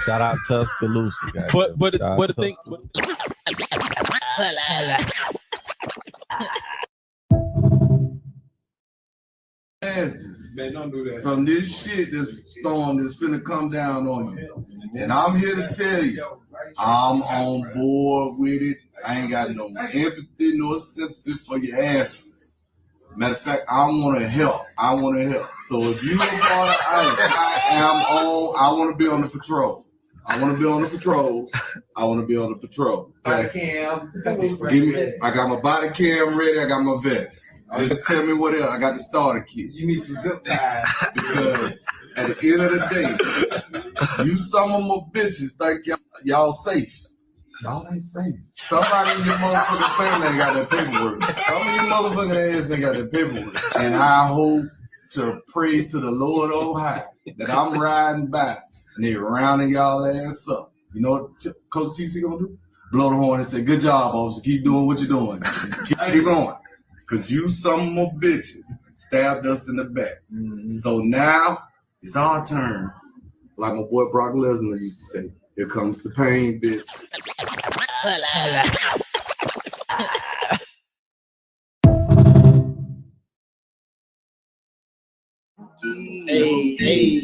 Shout out Tuscaloosa, guys. But the thing. Man, don't do that. From this shit, this storm that's finna come down on you. And I'm here to tell you, I'm on board with it. I ain't got no empathy nor sympathy for your asses. Matter of fact, I want to help. So if you want to, I want to be on the patrol. I want to be on the patrol. Body cam. I got my body cam ready. I got my vest. Just tell me what else. I got the starter kit. You need some zip ties. Because at the end of the day, you some of my bitches think y'all safe. Y'all ain't safe. Somebody in your motherfucking family ain't got that paperwork. Some of you motherfucking ass ain't got that paperwork. And I hope to pray to the Lord on high that I'm riding by and they rounding y'all ass up. You know what Coach TC gonna do? Blow the horn and say, good job, officer. Keep doing what you're doing. Keep going. Because you some of my bitches stabbed us in the back. Mm-hmm. So now it's our turn. Like my boy Brock Lesnar used to say, here comes the pain, bitch. Hey,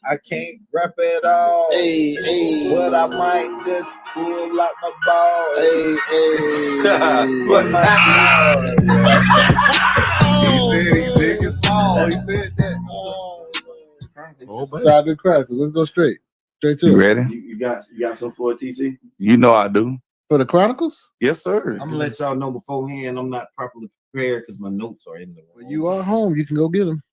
I can't rap at all. But I might just pull out my ball. He said he big and small. He said that. Side the Chronicles. Let's go straight to it. You ready? You got some for TC? You know I do. For the Chronicles? Yes, sir. I'm gonna let y'all know beforehand. I'm not properly prepared because my notes are in the room. Well, you are home. You can go get them.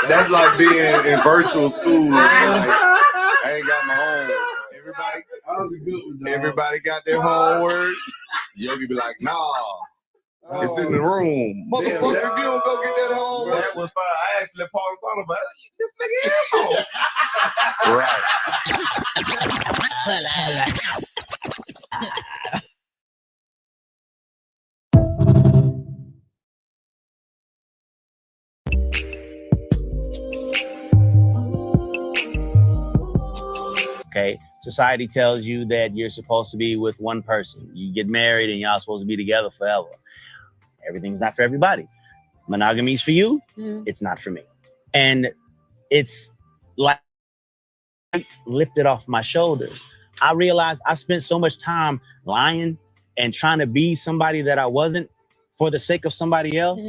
That's like being in virtual school. Like, I ain't got my homework. Everybody got their homework. Yogi be like, nah. It's in the room. Motherfucker, if you don't go get that home. That was fine. I actually thought about it. This nigga asshole. Right. Okay, society tells you that you're supposed to be with one person. You get married and y'all supposed to be together forever. Everything's not for everybody. Monogamy's for you. It's not for me. And it's like lifted off my shoulders. I realized I spent so much time lying and trying to be somebody that I wasn't for the sake of somebody else.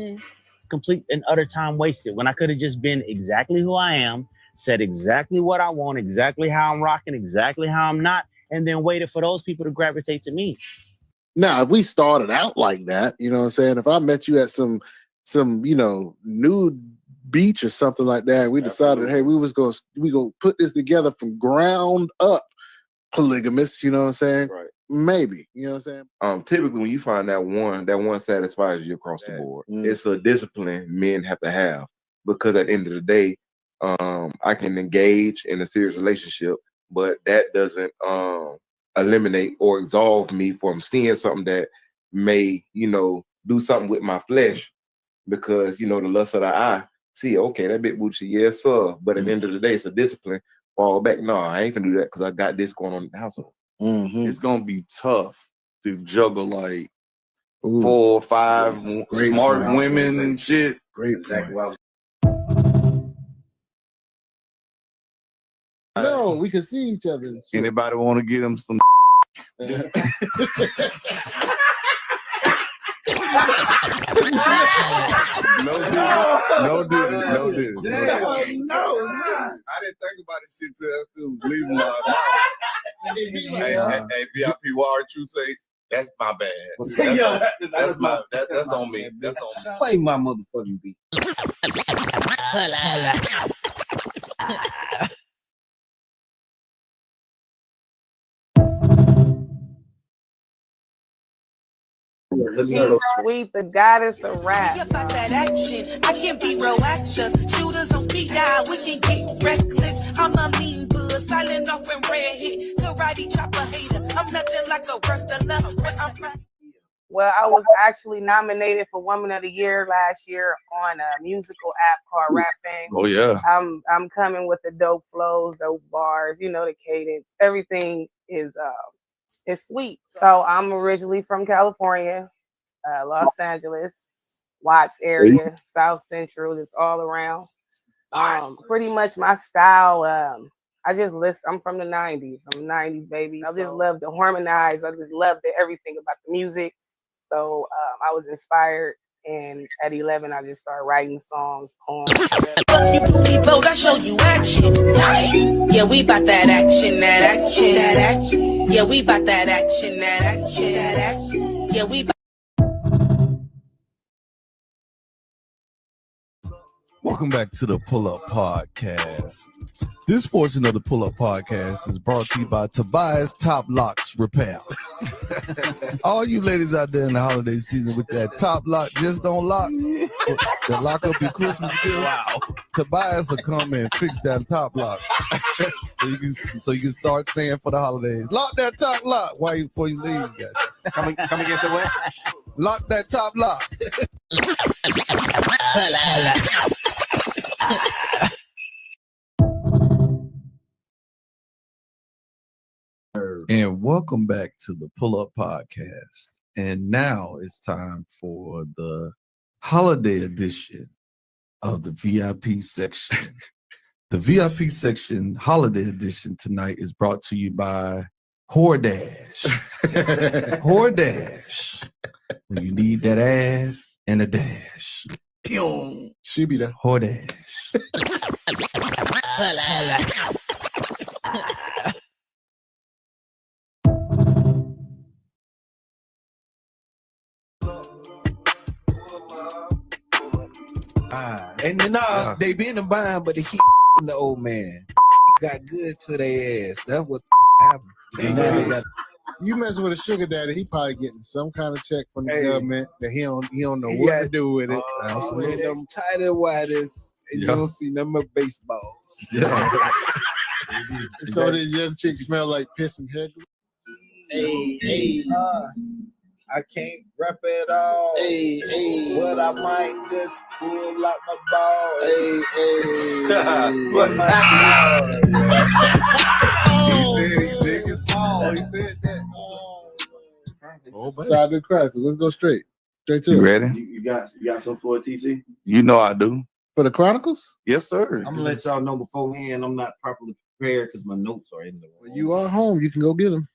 Complete and utter time wasted when I could have just been exactly who I am, said exactly what I want, exactly how I'm rocking, exactly how I'm not, and then waited for those people to gravitate to me. Now, if we started out like that, you know what I'm saying? If I met you at some nude beach or something like that, and we decided, hey, we gonna put this together from ground up, polygamous, you know what I'm saying? Right. Maybe, you know what I'm saying? Typically when you find that one satisfies you across the board. It's a discipline men have to have, because at the end of the day, I can engage in a serious relationship, but that doesn't eliminate or absolve me from seeing something that may, do something with my flesh, because, the lust of the eye, see, okay, that bit Gucci, yes, sir. But at the end of the day, it's a discipline. Fall back. No, I ain't gonna do that because I got this going on in the household. It's gonna be tough to juggle like 4 or 5 smart women and shit. Great. Exactly what I was. No, we can see each other. Anybody want to get them some? No, dude. No. I didn't think about this shit till I was leaving my house. Hey, VIP Wire True say that's my bad. That's on me. That's on me. Play my motherfucking beat. Sweet, the goddess of rap. About that action, I can be real action. Shooters on speed dial, we can get reckless. I'm a mean buzz, silent off and red hit. Karate chopper hater, I'm nothing like a wrestler. But I'm Well, I was actually nominated for Woman of the Year last year on a musical app called Rap Fame. Oh yeah. I'm coming with the dope flows, dope bars, you know, the cadence. Everything is sweet. So I'm originally from California, Los Angeles, Watts area, South Central, just all around. Pretty much my style. I just listen. I'm from the '90s. I'm a '90s baby. I just love to harmonize. I just love everything about the music. So I was inspired, and at 11, I just started writing songs, poems. I show you action. Yeah, we bout that action, that action, that action. Yeah, we bout that action, that action, that action. Yeah, we. Welcome back to the Pull Up Podcast. This portion of the Pull Up Podcast is brought to you by Tobias Top Locks Repair. All you ladies out there in the holiday season with that top lock just don't lock, to lock up your Christmas gift. Wow. Tobias will come and fix that top lock. so you can start saying for the holidays, lock that top lock before you leave. Come against the what? Lock that top lock. And welcome back to the Pull Up Podcast. And now it's time for the holiday edition of the VIP section. The VIP section holiday edition tonight is brought to you by Hordash. Hordash. When you need that ass and a dash. She be there. Hordash. And they been in bind, but he the old man got good to their ass. That's what happened. You messing with a sugar daddy, he probably getting some kind of check from the government that he don't know what to do with it. Absolutely. Them tight and whitest, and you don't see them but baseballs. Yeah. So these young chicks smell like piss and head. Hey, I can't rap at all. But I might just pull out my balls. He said he big and small. He said that. Side the crackers. Let's go straight to You it. ready? You got some for it, TC? You know I do. For the Chronicles? Yes, sir. I'm gonna let y'all know beforehand. I'm not properly prepared because my notes are in the room. When you are home, you can go get them.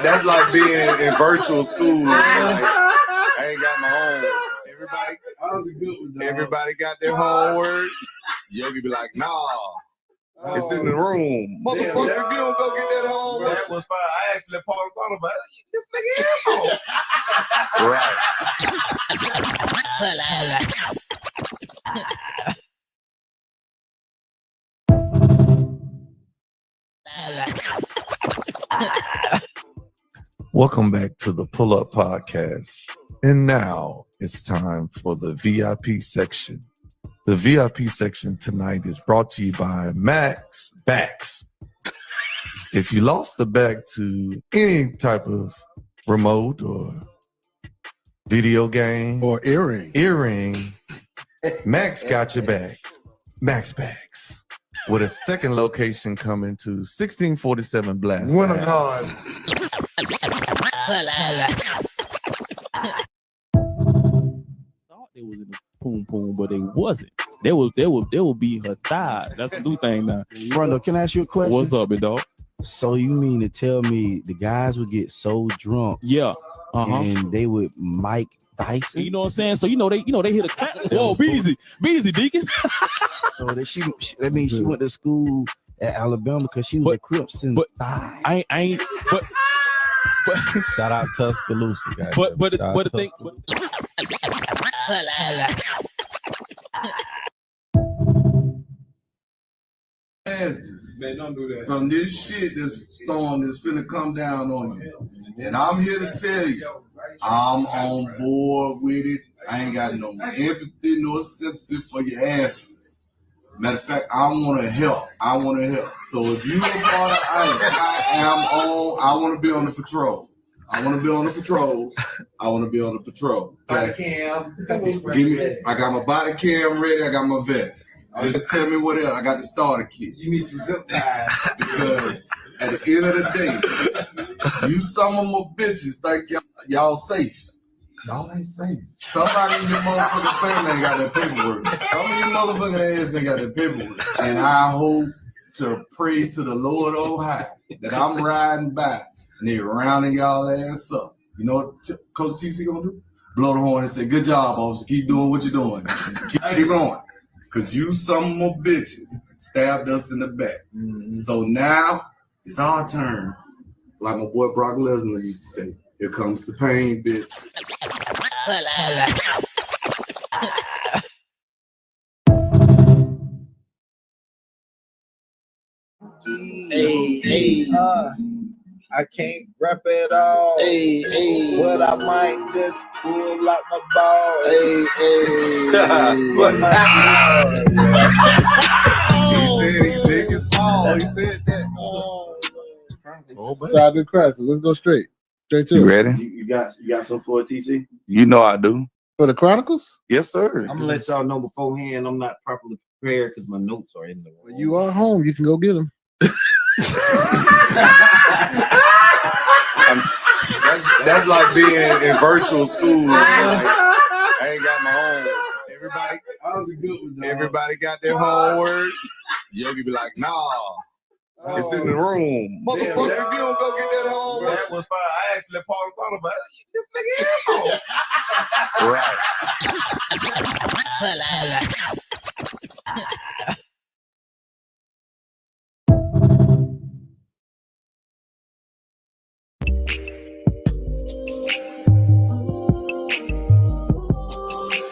That's like being in virtual school. Like, I ain't got my own. Everybody got their homework. Yogi be like, nah. It's in the room. Motherfucker, if you don't go get that home. That was fine. I actually thought about it. This nigga asshole. Right. Welcome back to the Pull Up Podcast. And now it's time for the VIP section. The VIP section tonight is brought to you by Max Backs. If you lost the back to any type of remote or video game or earring, Max got your back. Max Backs. With a second location coming to 1647 Blast. Winter card. Thought they was in the poom poom, but they wasn't. They will be her thighs. That's the new thing now. Rondo, can I ask you a question? What's up, big dog? So you mean to tell me the guys would get so drunk? Yeah. And they would Mike Tyson? You know what I'm saying? So you know they hit a clap. Whoa, Beezy, Deacon. So that she went to school at Alabama because she was a Crips and I ain't but shout out Tuscaloosa, guys. But the thing. Man, don't do that. From this shit, this storm that's finna come down on you. And I'm here to tell you, I'm on board with it. I ain't got no empathy nor sympathy for your asses. Matter of fact, I want to help. So if you a part of ICE, I want to be on the patrol. I want to be on the patrol. Body Okay? cam. I got my body cam ready. I got my vest. Just tell me what else. I got the starter kit. You need some zip ties. Because at the end of the day, you some of my bitches think y'all safe. Y'all ain't safe. Somebody in your motherfucking family ain't got that paperwork. Some of your motherfucking ass ain't got that paperwork. And I hope to pray to the Lord on high that I'm riding by and they rounding y'all ass up. You know what Coach TC gonna do? Blow the horn and say, good job, officer. Keep doing what you're doing. Keep going. Because you some of my bitches stabbed us in the back. Mm-hmm. So now it's our turn. Like my boy Brock Lesnar used to say, here comes the pain, bitch. I can't rap at all. But I might just pull out my ball. He said he big and small. He said that. Side the crackers. Let's go straight to You it. ready? You got some for it, TC? You know I do. For the Chronicles? Yes, sir. I'm gonna let y'all know beforehand. I'm not properly prepared because my notes are in the room. You are home. You can go get them. That's like being in virtual school. Like, I ain't got my own. Everybody, That was a good one, dog. everybody got their homework. Yogi be like, nah, it's in the room. Motherfucker, if you don't go get that homework. That was fine. I actually thought about it. This nigga asshole. Right.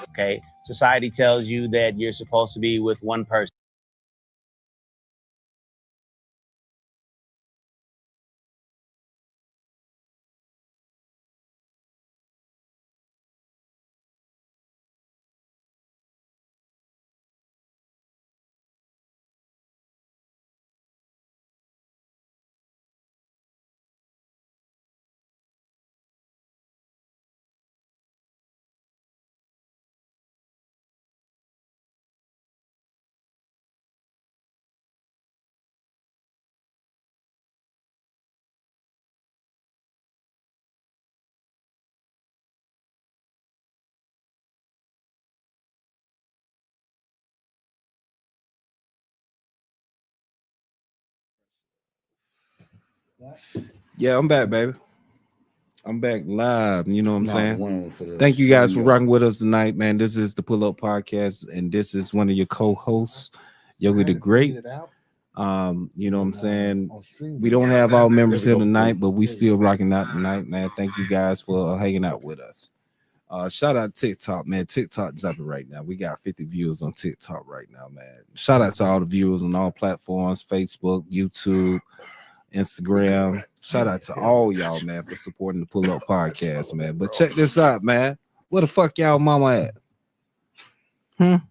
Okay. Society tells you that you're supposed to be with one person. Yeah, I'm back, baby. I'm back live. You know what I'm saying? Thank you guys for rocking with us tonight, man. This is the Pull Up Podcast, and this is one of your co-hosts, Yogi the Great. You know what I'm saying? We don't have all members here tonight, but we still rocking out tonight, man. Thank you guys for hanging out with us. Shout out TikTok, man. TikTok jumping right now. We got 50 viewers on TikTok right now, man. Shout out to all the viewers on all platforms, Facebook, YouTube, Instagram. Shout out to all y'all, man, for supporting the Pull Up Podcast, man. But check this out, man. Where the fuck y'all mama at?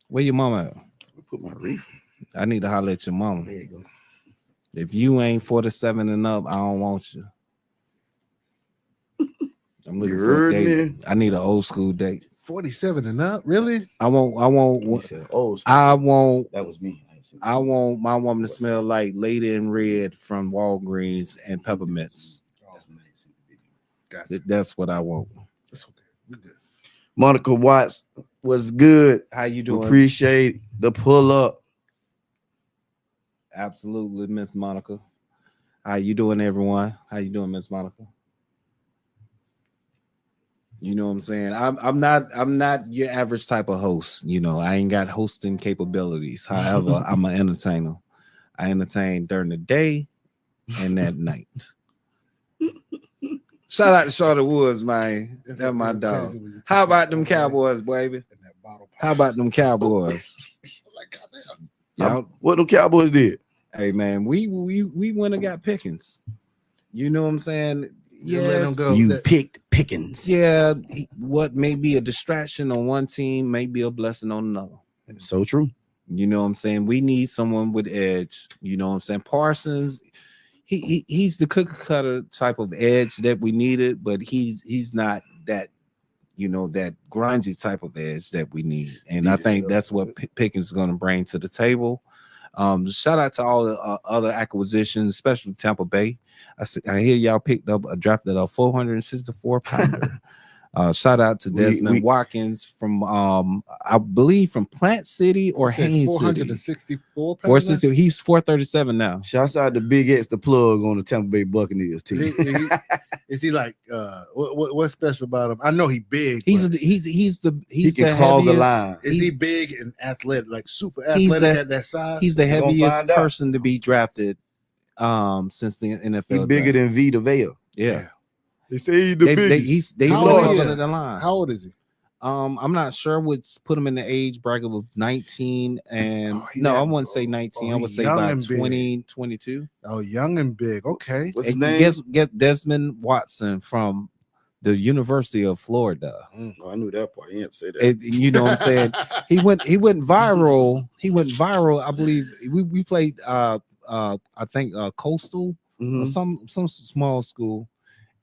Where your mama at? Put my reef. I need to holler at your mama. There you go. If you ain't 47 and up, I don't want you. I'm looking for a date. I need an old school date. 47 and up, really? I want. Oh, I want. that was me. I want my woman to smell like Lady in Red from Walgreens and peppermints. That's what I want. That's okay. We're good. Monica Watts was good. How you doing? Appreciate the pull up. Absolutely, Miss Monica. How you doing, everyone? How you doing, Miss Monica? You know what I'm saying? I'm not your average type of host. You know, I ain't got hosting capabilities. However, I'm an entertainer. I entertain during the day and at night. Shout out to Charlotte Woods, man. That's my dog. How about them Cowboys, baby? How about them Cowboys? Y'all, What them Cowboys did? hey man, we went and got Pickens. You know what I'm saying? Yes. You picked Pickens. Yeah, what may be a distraction on one team may be a blessing on another. So true. You know what I'm saying? We need someone with edge. You know what I'm saying? Parsons, he's the cookie cutter type of edge that we needed, but he's not that, you know, that grungy type of edge that we need. And I think that's what Pickens is going to bring to the table. Shout out to all the other acquisitions, especially Tampa Bay. I hear y'all drafted a 464 pounder. Shout out to Desmond Watkins from I believe from Plant City or Haines 464 pounds. He's 437 now. Shouts out to Big X, the plug on the Tampa Bay Buccaneers team. Is he like what's special about him? I know he's big. He can call the line. Is he big and athletic, like super athletic at that size? He's the heaviest person to be drafted since the NFL. He's bigger than Vita Vea. Yeah. They say he's the biggest. How old is he? I'm not sure what's put him in the age bracket of 19 and I wouldn't say 19. I would say about 20, 22. Oh, young and big. Okay. What's his name? Get Desmond Watson from the University of Florida. I knew that part. He didn't say that. You know what I'm saying? He went viral. I believe we played I think Coastal or some small school.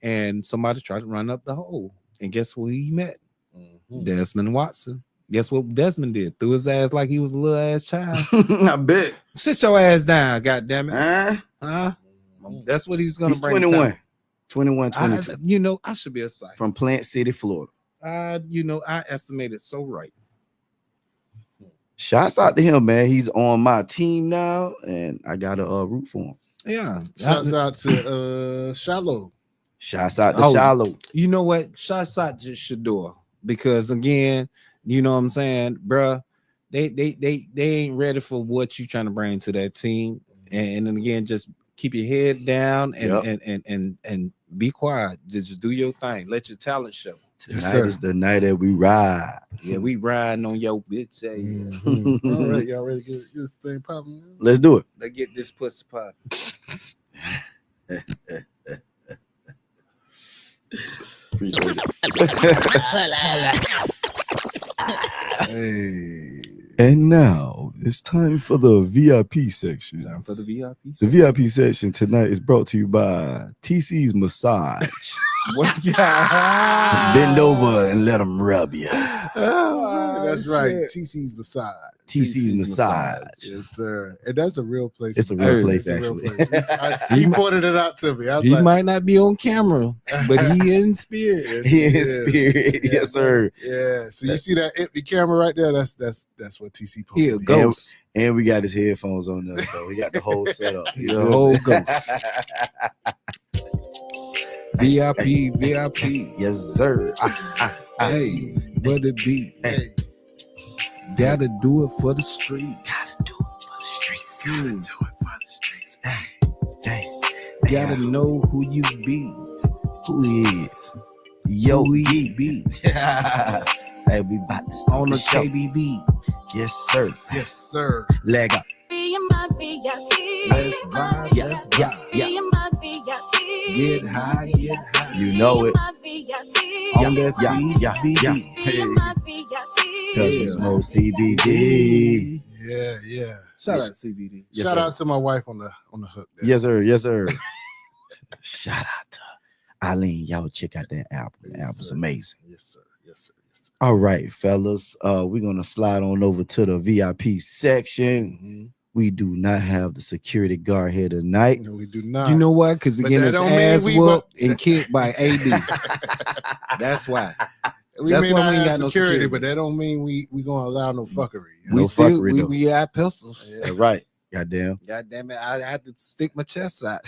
And somebody tried to run up the hole. And guess who he met? Desmond Watson. Guess what Desmond did? Threw his ass like he was a little ass child. I bet. Sit your ass down, goddammit. That's what he's going to bring. 21, 22. You know, I should be a psych. From Plant City, Florida. You know, I estimated so right. Shouts out to him, man. He's on my team now, and I got to root for him. Yeah. Shouts out to Shallow. Shouts out to Shallow. You know what? Shouts out to Shador. Because again, you know what I'm saying, bruh, they ain't ready for what you trying to bring to that team. And then again, just keep your head down and be quiet. Just do your thing. Let your talent show. Tonight is the night that we ride. Yeah, we riding on your bitch. All right, y'all ready to get this thing popping? Let's do it. Let's get this pussy popping. Hey. And now it's time for the VIP section. The VIP section tonight is brought to you by TC's Massage. Bend over and let them rub you. That's right. TC's Massage. TC's Massage. Yes, sir. And that's a real place. It's a real place, actually. He pointed it out to me. He might not be on camera, but he in spirit. Yes, he in spirit. Yes, sir. Yeah. So you see that empty camera right there? That's what TC posted. He a ghost. And we got his headphones on there, so we got the whole setup. The whole ghost. VIP. Yes, sir. Hey, but it be. Hey. Gotta do it for the streets. Gotta do it for the streets. Gotta do it for the streets. Gotta know who you be. Who he is. Yo, who he be. Hey, we about to start on the show. KBB. Yes, sir. Yes, sir. Leg up. Let's vibe. Let's vibe. Get high. You know it. On that CBD. Hey. Cause we smoke CBD. Yeah. Shout out CBD. Yes, Shout out to my wife on the hook there. Yes, sir. Shout out to Eileen. Y'all check out that album. The album's amazing. Yes, sir. All right, fellas. We're gonna slide on over to the VIP section. We do not have the security guard here tonight. No, we do not. You know what? Because again, it's ass whooped and kicked by AD. That's why. That's why we ain't got no security, but that don't mean we gonna allow no fuckery. We got pistols. Yeah. Right. Goddamn it! I had to stick my chest out.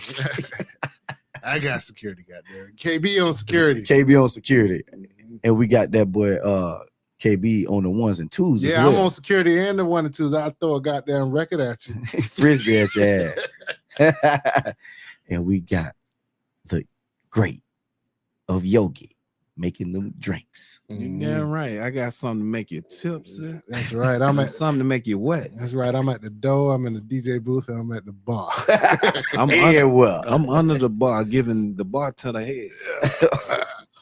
I got security. Goddamn. KB on security. And we got that boy KB on the ones and twos. Yeah, I'm on security and the 1 and 2s. I throw a goddamn record at you. Frisbee at your ass. And we got the great of Yogi making them drinks. Yeah, right. I got something to make you tipsy. That's right. I'm at something to make you wet. That's right. I'm at the door. I'm in the DJ booth, and I'm at the bar. I'm under the bar, giving the bartender head.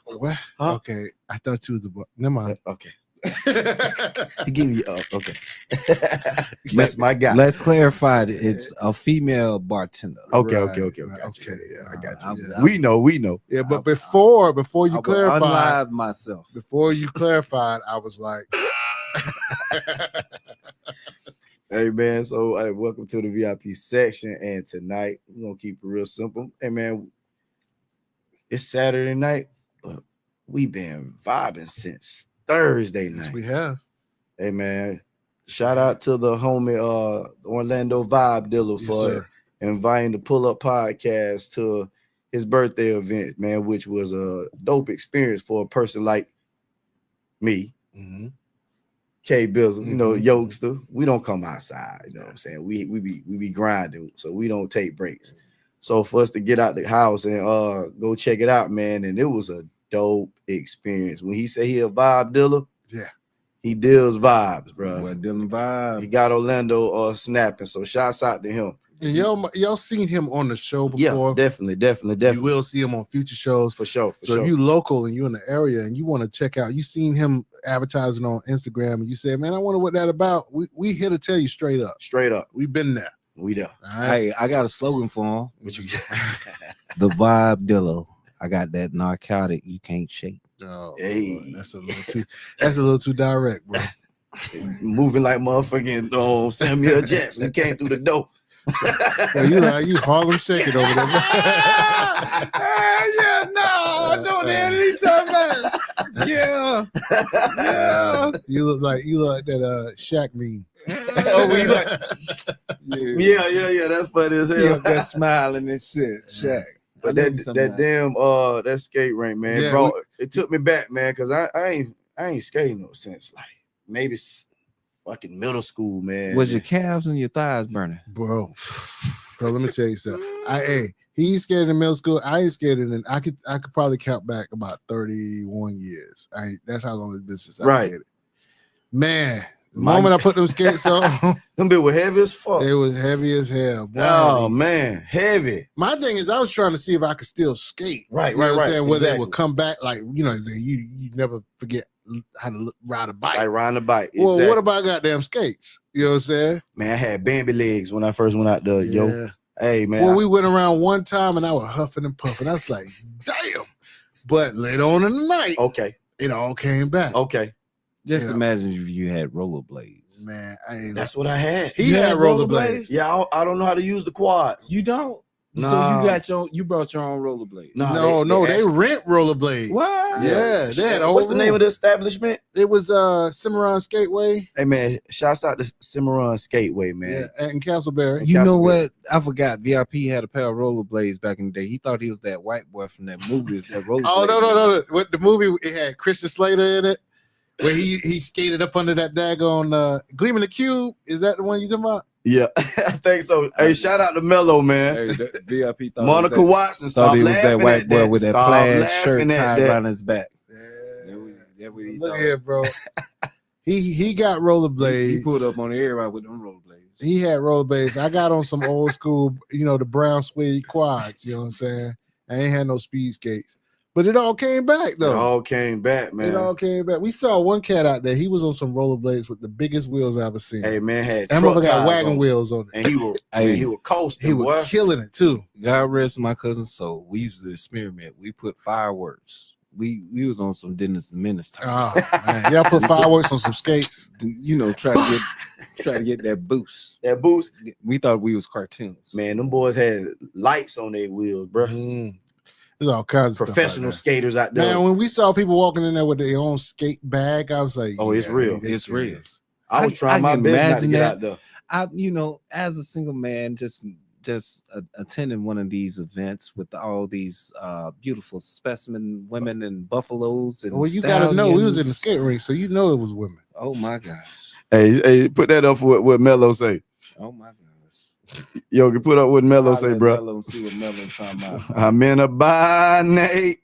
What? Huh? Okay, I thought you was the bar. Never mind. Okay. Give me okay. That's my guy. Let's clarify that it's a female bartender. Okay. Yeah, I got you. yeah. We know. Yeah, but before you I will clarified, unlive myself. before you clarified, I was like, Hey man, so welcome to the VIP section. And tonight we're gonna keep it real simple. Hey man, it's Saturday night, but we been vibing since Thursday night. yes, we have. Hey man, shout out to the homie Orlando Vibe Dealer Yes, for sir. inviting the Pull Up Podcast to his birthday event, man, which was a dope experience for a person like me, Mhm. K Bizzle, you know, Mhm. youngster. We don't come outside, you know what I'm saying? We be grinding, so we don't take breaks. So for us to get out the house and go check it out, man, and it was a dope experience. When he said he a vibe dealer, Yeah. he deals vibes, bro. Boy, Dylan vibes. He got Orlando snapping, so shouts out to him. And y'all seen him on the show Yeah, before. definitely. You will see him on future shows. For sure. So if you local and you in the area and you want to check out, you seen him advertising on Instagram and you said, man, I wonder what that about. We here to tell you straight up. We've been there. We there. All right. Hey, I got a slogan for him. What you The vibe dealer. I got that narcotic you can't shake. Oh, Hey. Lord, that's a little too direct, bro. moving like motherfucking Samuel Jackson. He came through the door. Well, you Harlem shaking over there. Yeah, no, I know that. Anytime, yeah. You look like that Shaq meme. Oh, we like, yeah. That's funny as He hell. up there smiling and shit. Shaq. But that damn that skate rink, man, Yeah, bro, it took me back, man, because I ain't skating no since like maybe fucking middle school, man. Was your calves and your thighs burning? Bro, let me tell you something. He ain't skated in middle school. I ain't skated in. I could probably count back about 31 years. That's how long it's been since I Right. skated. Man, the moment I put them skates on, them bit were heavy as fuck. they was heavy as hell. Boy. Oh man, heavy. My thing is, I was trying to see if I could still skate. Right, You know what I'm saying? Whether it exactly. would come back, like you never forget how to ride a bike. Like riding the bike. Well, exactly. what about goddamn skates? You know what I'm saying? Man, I had Bambi legs when I first went out there, yo. Yeah. Hey man, Well, we went around one time and I was huffing and puffing. I was like, damn. But later on in the night, okay, it all came back. okay. Just Yeah. imagine if you had rollerblades. Man, That's what I had. he had rollerblades. Yeah, I don't know how to use the quads. You don't? Nah. So you brought your own rollerblades. No, they actually- rent rollerblades. What? Yeah, they had a What's whole the name of room. the establishment? It was Cimarron Skateway. Hey man, shouts out to Cimarron Skateway, man. Yeah, in Castleberry. You know Castleberry. what? I forgot. VIP had a pair of rollerblades back in the day. He thought he was that white boy from that movie. That rollerblade. Oh no! What the movie? It had Christian Slater in it, where he skated up under that daggone Gleaming the Cube. Is that the one you talking about? Yeah, I think so. Hey, shout out to Mello, man. Hey, that VIP thought Monica he was Watson. that, Stop thought he was that laughing white at boy with that Stop plaid shirt laughing at tied that. around his back. Yeah. What he Look thought. here, bro. he got rollerblades. He pulled up on the air with them rollerblades. He had rollerblades. I got on some old school, the brown suede quads. You know what I'm saying? I ain't had no speed skates, but it all came back It though. all came back, man. It all came back. We saw one cat out there. He was on some rollerblades with the biggest wheels I ever seen. Hey man, had That truck motherfucker got tires wagon on. wheels on it. And he was, Hey. he was coasting, He was boy. killing it too. God rest my cousin's soul. We used to experiment. We put fireworks. We was on some Dennis the Menace type. Oh man, y'all put fireworks on some skates. Try to get that boost. That boost, We thought we was cartoons. man. Them boys had lights on their wheels, bro. There's all kinds of stuff Professional out skaters out there. there. Man, when we saw people walking in there with their own skate bag, I was like, Oh, it's yeah, real. they It's real. serious. I was trying my can best not to imagine get that. out there. As a single man, just attending one of these events with all these beautiful specimen women and buffaloes and Well, you gotta know we was in the stallions. skate rink, so you know it was women. Oh my gosh. Hey, put that up for what Mello say. Oh my gosh. Yo, can put up what Mello say, bro. Mello, see what Mello's talking about. I'm in a bind, Nate.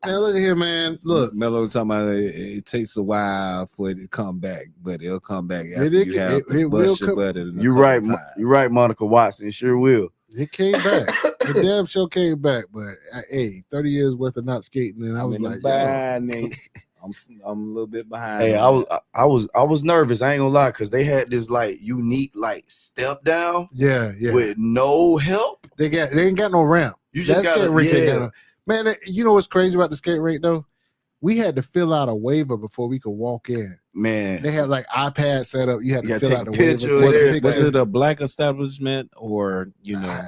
Man, look at here, man. Look, Mello's talking about it takes a while for it to come back, but it'll come back after It- you have it to will bust your come- butt in a You couple right, times. you right, Monica Watson. It sure will. It came back. The damn show came back, but hey, 30 years worth of not skating, and I was like, I'm a little bit behind. Hey, I was nervous. I ain't gonna lie, because they had this like unique like step down. Yeah. With no help. They ain't got no ramp. You just That got skate rink ain't got yeah. no- Man, you know what's crazy about the skate rink though? We had to fill out a waiver before we could walk in. Man, They had like iPads set up. You had to gotta fill take out a the waiver. picture take of a it. picture. Was it a black establishment or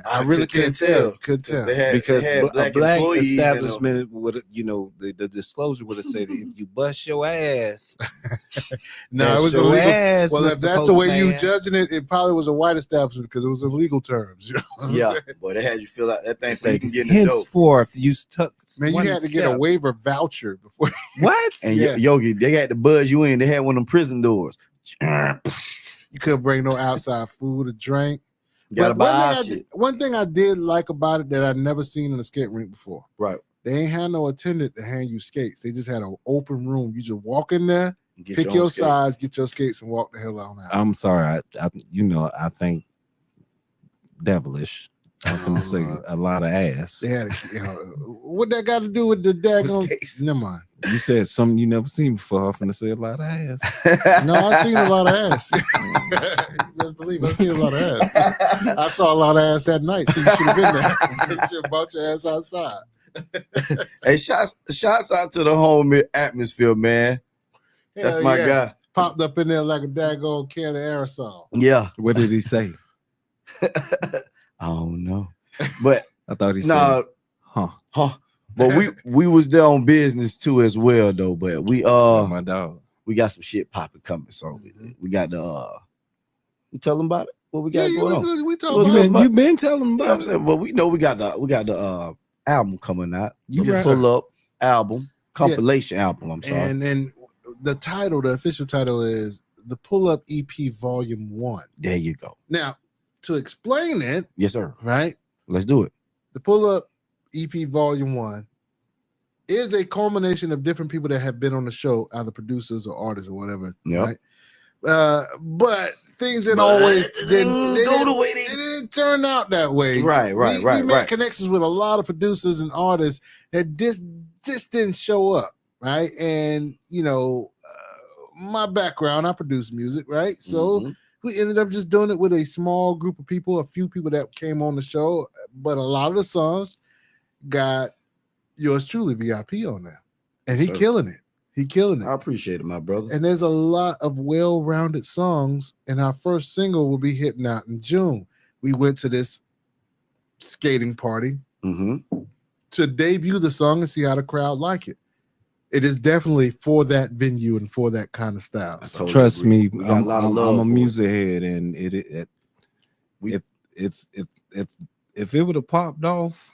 I really couldn't tell. Couldn't tell. Because they had a black employees in them. establishment would, the disclosure would have said if you bust your ass, No, it was your illegal. ass, Well, if Mr. that's the way you Postman. judging it, it probably was a white establishment because it was in legal terms. You know what I'm Yeah, saying? but they had you fill out that thing so Say, you can get in the dope. henceforth you stuck. Man, you had to get a waiver voucher before. What? And Yeah. Yogi, they had to buzz you in. They had one of them prison doors. You couldn't bring no outside food or drink. You gotta But buy our shit. one thing I did like about it that I'd never seen in a skate rink before. Right. They ain't had no attendant to hand you skates. They just had an open room. You just walk in there, Get pick your your own skate. size, get your skates, and walk the hell on out. I'm sorry. I think devilish. I'm gonna say a lot of ass. They had what that got to do with the daggone? Never mind. You said something you never seen before. I'm gonna say a lot of ass. No, I seen a lot of ass. You best believe I seen a lot of ass. I saw a lot of ass that night. So you should have been there. You should have brought your ass outside. Hey, shouts out to the home atmosphere, man. That's Hell my yeah. guy. Popped up in there like a daggone can of aerosol. Yeah. What did he say? I don't know. But I thought he nah, said, huh. But we was there on business too as well though. But we my dog. we got some shit popping coming. So we got the we tell them about it. What we got going on? We Well, talking You been telling You know what about I'm saying? Well, we know we got the album coming out. You The right. Pull Up album, compilation album. I'm sorry. And then the title, the official title is the Pull Up EP Volume 1. There you go. Now, to explain it, Yes, sir. right? Let's do it. The Pull Up EP Volume 1 is a culmination of different people that have been on the show, either producers or artists or whatever. Yep. Right. But things didn't always didn't go the way they didn't turn out that way. Right. We made connections with a lot of producers and artists that just didn't show up, right? And my background, I produce music, right? So we ended up just doing it with a small group of people, a few people that came on the show, but a lot of the songs got yours truly VIP on there, and Sir. killing it. He killing it. I appreciate it, my brother. And there's a lot of well-rounded songs, and our first single will be hitting out in June. We went to this skating party to debut the song and see how the crowd like it. It is definitely for that venue and for that kind of style. So, Trust me, We got a lot of love I'm a for it. music head, and if it would have popped off,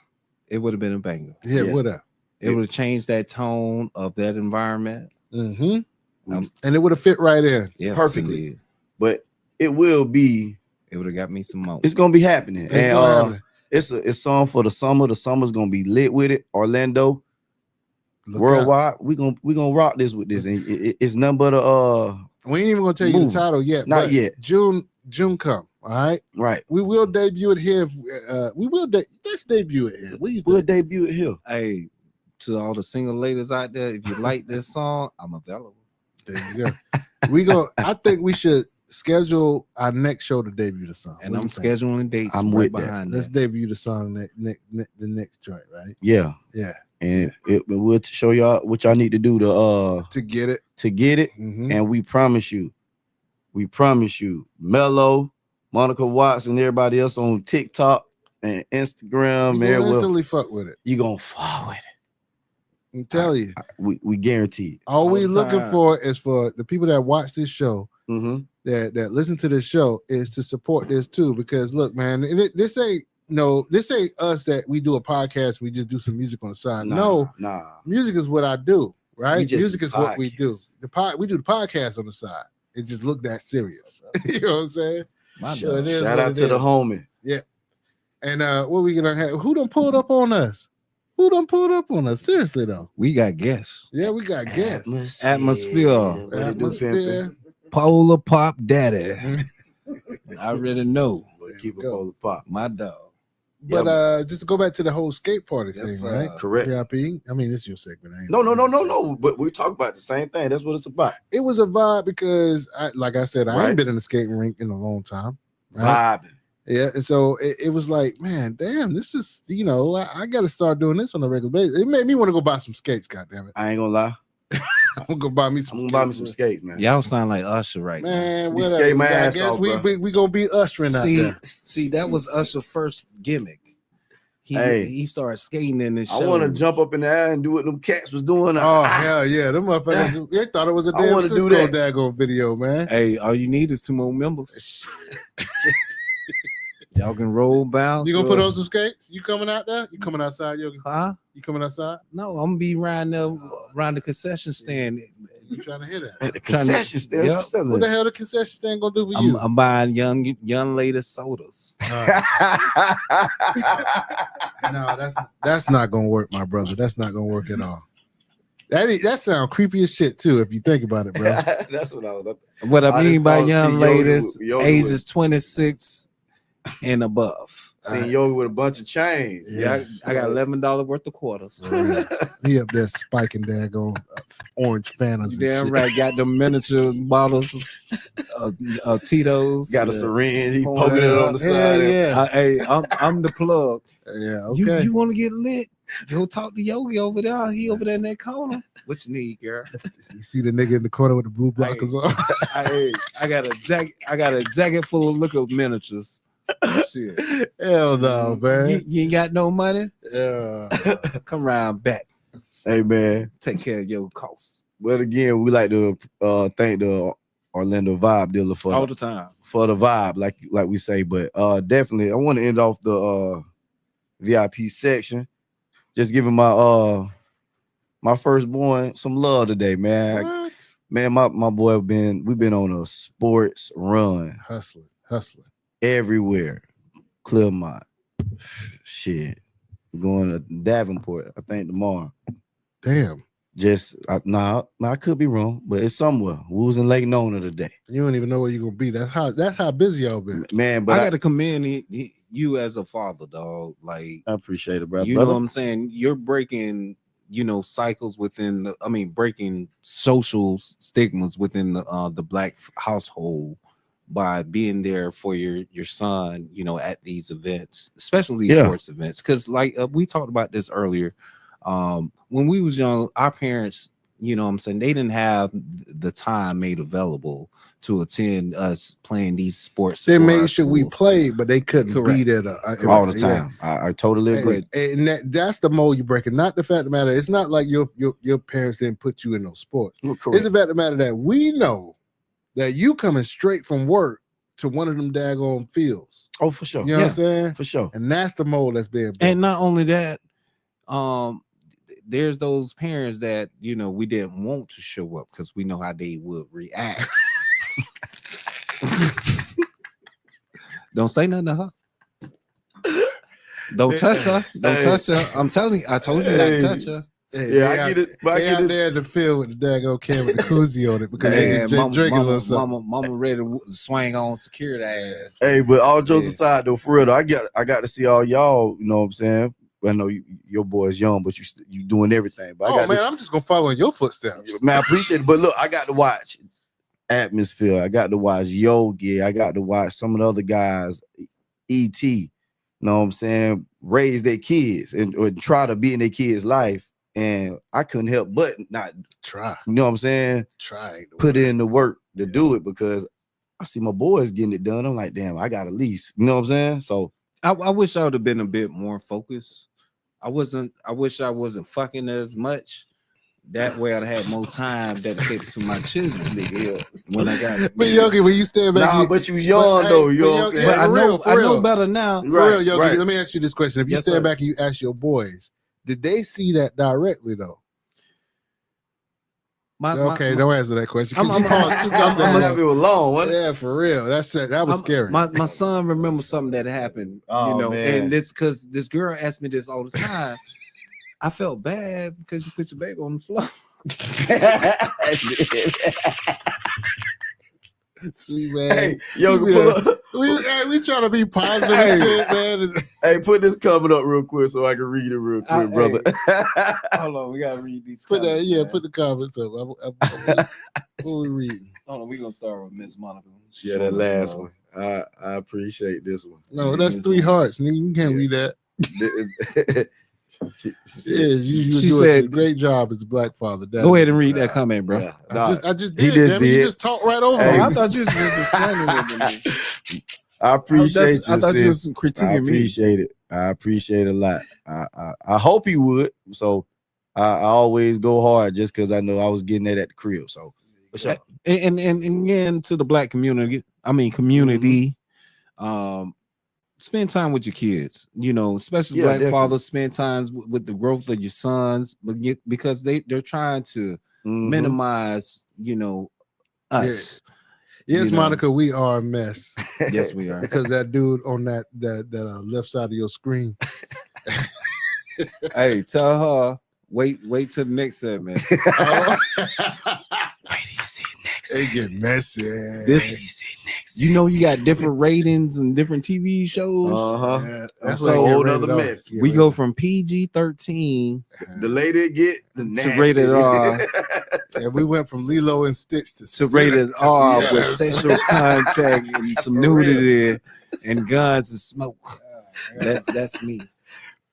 it would have been a banger. yeah, what up? It would have changed that tone of that environment. Mm-hmm. And it would have fit right in. Yes, Perfectly. it did. But it will be. It would have got me some more. It's gonna be happening. It's And gonna happen. it's a song for the summer. The summer's gonna be lit with it. Orlando, Look worldwide. We gonna rock this with this. And it's nothing but We ain't even gonna tell you Move. the title yet. Not but yet. June come. All right. right. We will debut it here. Let's debut it here. What do you We'll think? debut it here. Hey, to all the single ladies out there, if you like this song, I'm available. There you go. I think we should schedule our next show to debut the song. And What I'm do you think? scheduling dates I'm right with that. behind Let's that. debut the song the next joint, right? Yeah. Yeah. And we'll show y'all what y'all need to do To get it. Mm-hmm. And we promise you, Mello, Monica Watts, and everybody else on TikTok and Instagram, You everywhere, instantly fuck with it. you gonna fall with it. I'm telling you. We guarantee it. All we the looking time. for is for the people that watch this show, Mm-hmm. that listen to this show, is to support this too. Because look, man, this ain't us that we do a podcast. We just do some music on the side. No, music is what I do. Right? We just Music do is what we do. podcasts. We do the podcast on the side. It just look that serious. You know what I'm saying? My So dog. it is Shout what out it to the is. homie. Yeah. And what we gonna have? Who done pulled up on us? Who done pulled up on us? Seriously though. We got guests. Yeah, we got guests. Atmosphere. What it do, pimpin'? Polar Pop Daddy. I already know. Keep it polar pop. My dog. But just to go back to the whole skate party thing, right? Correct. VIP. I mean, it's your segment. No. But we talk about the same thing. That's what it's about. It was a vibe because, like I said, I Right. ain't been in a skating rink in a long time. Right? Vibing. Yeah, and so it was like, man, damn, this is, I got to start doing this on a regular basis. It made me want to go buy some skates. Goddamn it! I ain't gonna lie. I'm gonna go buy me some. Skates, man. Y'all sound like Usher right Man, We whatever. skate my I ass guess off, we bro. we gonna be ushering out there. See, that was Usher's first gimmick. Hey. He started skating in this show. I want to jump up in the air and do what them cats was doing. Oh hell yeah, them motherfuckers! They thought it was a I damn wanna do Cisco that. daggone video, man. Hey, all you need is 2 more members. Y'all can roll bounce. You gonna put on some skates? You coming out there? You coming outside, Yogi? Huh? You coming outside? No, I'm gonna be around the concession stand. You trying to hit that? At the concession stand. Yep. What's that What the hell the concession stand gonna do for you? I'm buying young lady sodas. No, that's not gonna work, my brother. That's not gonna work at all. That sounds creepy as shit too, if you think about it, bro. That's what I was. What I mean just by thought young see Yogi ladies, with- Yogi ages 26 and above. Seen Yogi with a bunch of change. Yeah, I got $11 worth of quarters. He up there spiking daggone orange Fantas. You damn right. Got them miniature bottles of Tito's. Got a syringe. He pouring poking it on up. the side. Yeah. Hey, I'm the plug. Yeah, okay. You want to get lit? Go talk to Yogi over there. He over there in that corner. What you need, girl? You see the nigga in the corner with the blue blockers on. I got a jacket. I got a jacket full of liquor miniatures. Shit. Hell no, man. You ain't got no money? Yeah. Come round back. Hey man, take care of your costs. But again, we like to thank the Orlando Vibe dealer for All the time. for the vibe, like we say. But definitely, I want to end off the VIP section. Just giving my firstborn some love today, man. What? Man, my boy we've been on a sports run. Hustling. Everywhere. Claremont. Shit. We're going to Davenport, I think, tomorrow. Damn. I could be wrong, but it's somewhere. We was in Lake Nona today. You don't even know where you're gonna be. That's how busy y'all been. Man, but I gotta commend you as a father, dog. Like, I appreciate it, brother. you know what I'm saying? You're breaking, cycles within breaking social stigmas within the black household by being there for your son, at these events, especially sports events. Because we talked about this earlier. When we was young, our parents, they didn't have the time made available to attend us playing these sports. They for our made sure we schools. played, but they couldn't be there all the time. I totally agree. And that's the mold you're breaking. Not the fact of the matter. It's not like your parents didn't put you in those sports. Correct. It's the fact of the matter that we know that you coming straight from work to one of them daggone fields. Oh, for sure. You know what I'm saying? For sure. And that's the mold that's being built. And not only that, there's those parents that we didn't want to show up because we know how they would react. Don't say nothing to her. Don't touch her. Don't touch her. I'm telling you, I told you not to touch her. Hey, I get it. But they out there in the field with the daggone can with the koozie on it because they drinking a little something. Mama ready to swing on security ass. Hey, but all jokes aside, though, for real, though, I got to see all y'all. You know what I'm saying? I know your boy's young, but you doing everything. But I'm just gonna follow in your footsteps. Man, I appreciate it. But look, I got to watch Atmosphere. I got to watch Yogi. I got to watch some of the other guys. ET. You know what I'm saying? Raise their kids or try to be in their kids' life. And I couldn't help but not try. You know what I'm saying? Try. Put in the work to do it because I see my boys getting it done. I'm like, damn, I got at least. You know what I'm saying? So I wish I would have been a bit more focused. I wish I wasn't fucking as much. That way I'd have more time dedicated to my children. When I got But Yogi, when you stand back, but you young though. You know what I'm saying? But I know real. better now. For real, Yogi, let me ask you this question. If you Yes, stand sir. back and you ask your boys, did they see that directly though? Don't answer that question. I'm happy with long. Yeah, for real. That was scary. My son remembers something that happened, man. and it's because this girl asked me this all the time. I felt bad because you put your baby on the floor. See, man. Hey, yo, we, pull up. we trying to be positive Hey. and shit, man. Hey, put this comment up real quick so I can read it real quick, brother. Hold on, we gotta read these. Put that, comments, yeah, man. put the comments up. What we reading? Hold on, we gonna start with Miss Monica. She Yeah, that showed us last love. one. I appreciate this one. No, that's 3 hearts, nigga. You can't read that. she said, Yeah, you She doing said- a great job as a black father. That Go is- ahead and read that comment, bro. yeah, I just he did. just Damn it, you did. just talked right over Hey. me. I thought you was just explaining it to me. I appreciate you. I thought you sis. was I critiquing me. appreciate it. I appreciate it a lot. I hope he would. So I always go hard just because I know I was getting that at the crib. So for sure. And again to the black community, community, spend time with your kids, especially Yeah, black definitely. fathers, spend times with the growth of your sons, because they're trying to minimize, us. Yes, You know. Monica, we are a mess Yes, we are. because that dude on that left side of your screen. Hey, tell her wait till the next segment. It get messy. You got different ratings and different TV shows. Uh-huh. That's a like whole get nother rated mess. R. We go from PG-13 The later it get, the to nasty rated it R. is. Yeah, we went from Lilo and Stitch To rated R yeah. with sexual contact and some nudity and guns and smoke. That's me.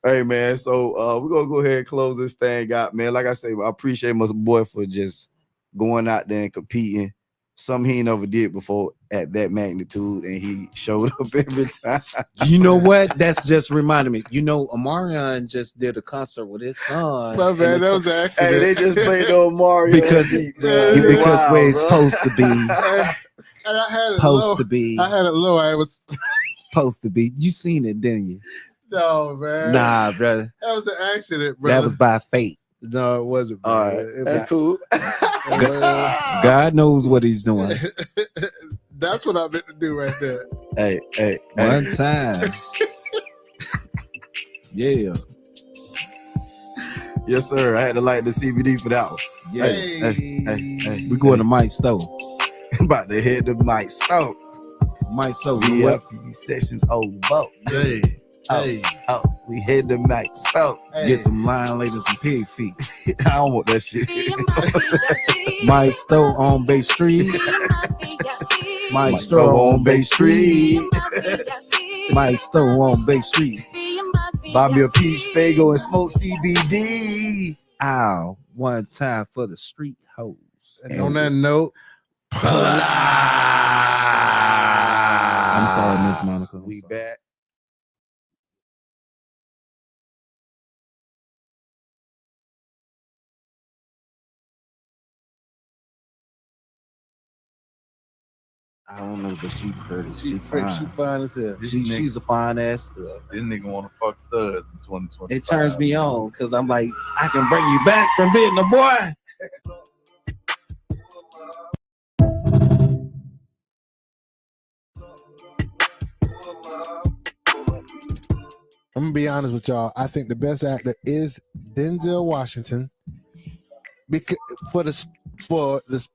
Hey man, so we're gonna go ahead and close this thing out, man. Like I say, I appreciate my boy for just going out there and competing. Something he ain't never did before at that magnitude, and he showed up every time. You know what? That's just reminded me. Omarion just did a concert with his son. My bad, and that the was an Hey, accident. they just played the Mario Because- beat, because Wow, where it's bro. supposed to be. And I had it Supposed low. to be. I had it low. I was Supposed to be. You seen it, didn't you? no man. Nah, brother. That was an accident, bro. That was by fate. no, it wasn't. Bro. All right, It that's was- cool. God knows what he's doing. That's what I meant to do right there. Hey, One time. Yeah. yes, sir. I had to light the CBD for that one. Yeah. Hey. We going to Mike Stowe. About to hit the mic. So, Mike Stowe. VIP sessions over. Hey, hey, Oh, we hit the mic. So, hey. Get some lion ladies and pig feet. I don't want that shit. Mike Stowe on Bay Street. Mike Stowe on Bay Street. Mike Stowe on Bay Street. Buy me a peach fago and smoke CBD. Ow. One time for the street hoes. And on that note, I'm sorry, Miss Monica. I'm We sorry. back. I don't know, but she pretty. she fine. fine as hell. She's a fine ass stud. This nigga want to fuck stud in 2020. It turns me on because I'm like, I can bring you back from being a boy. I'm gonna be honest with y'all. I think the best actor is Denzel Washington, because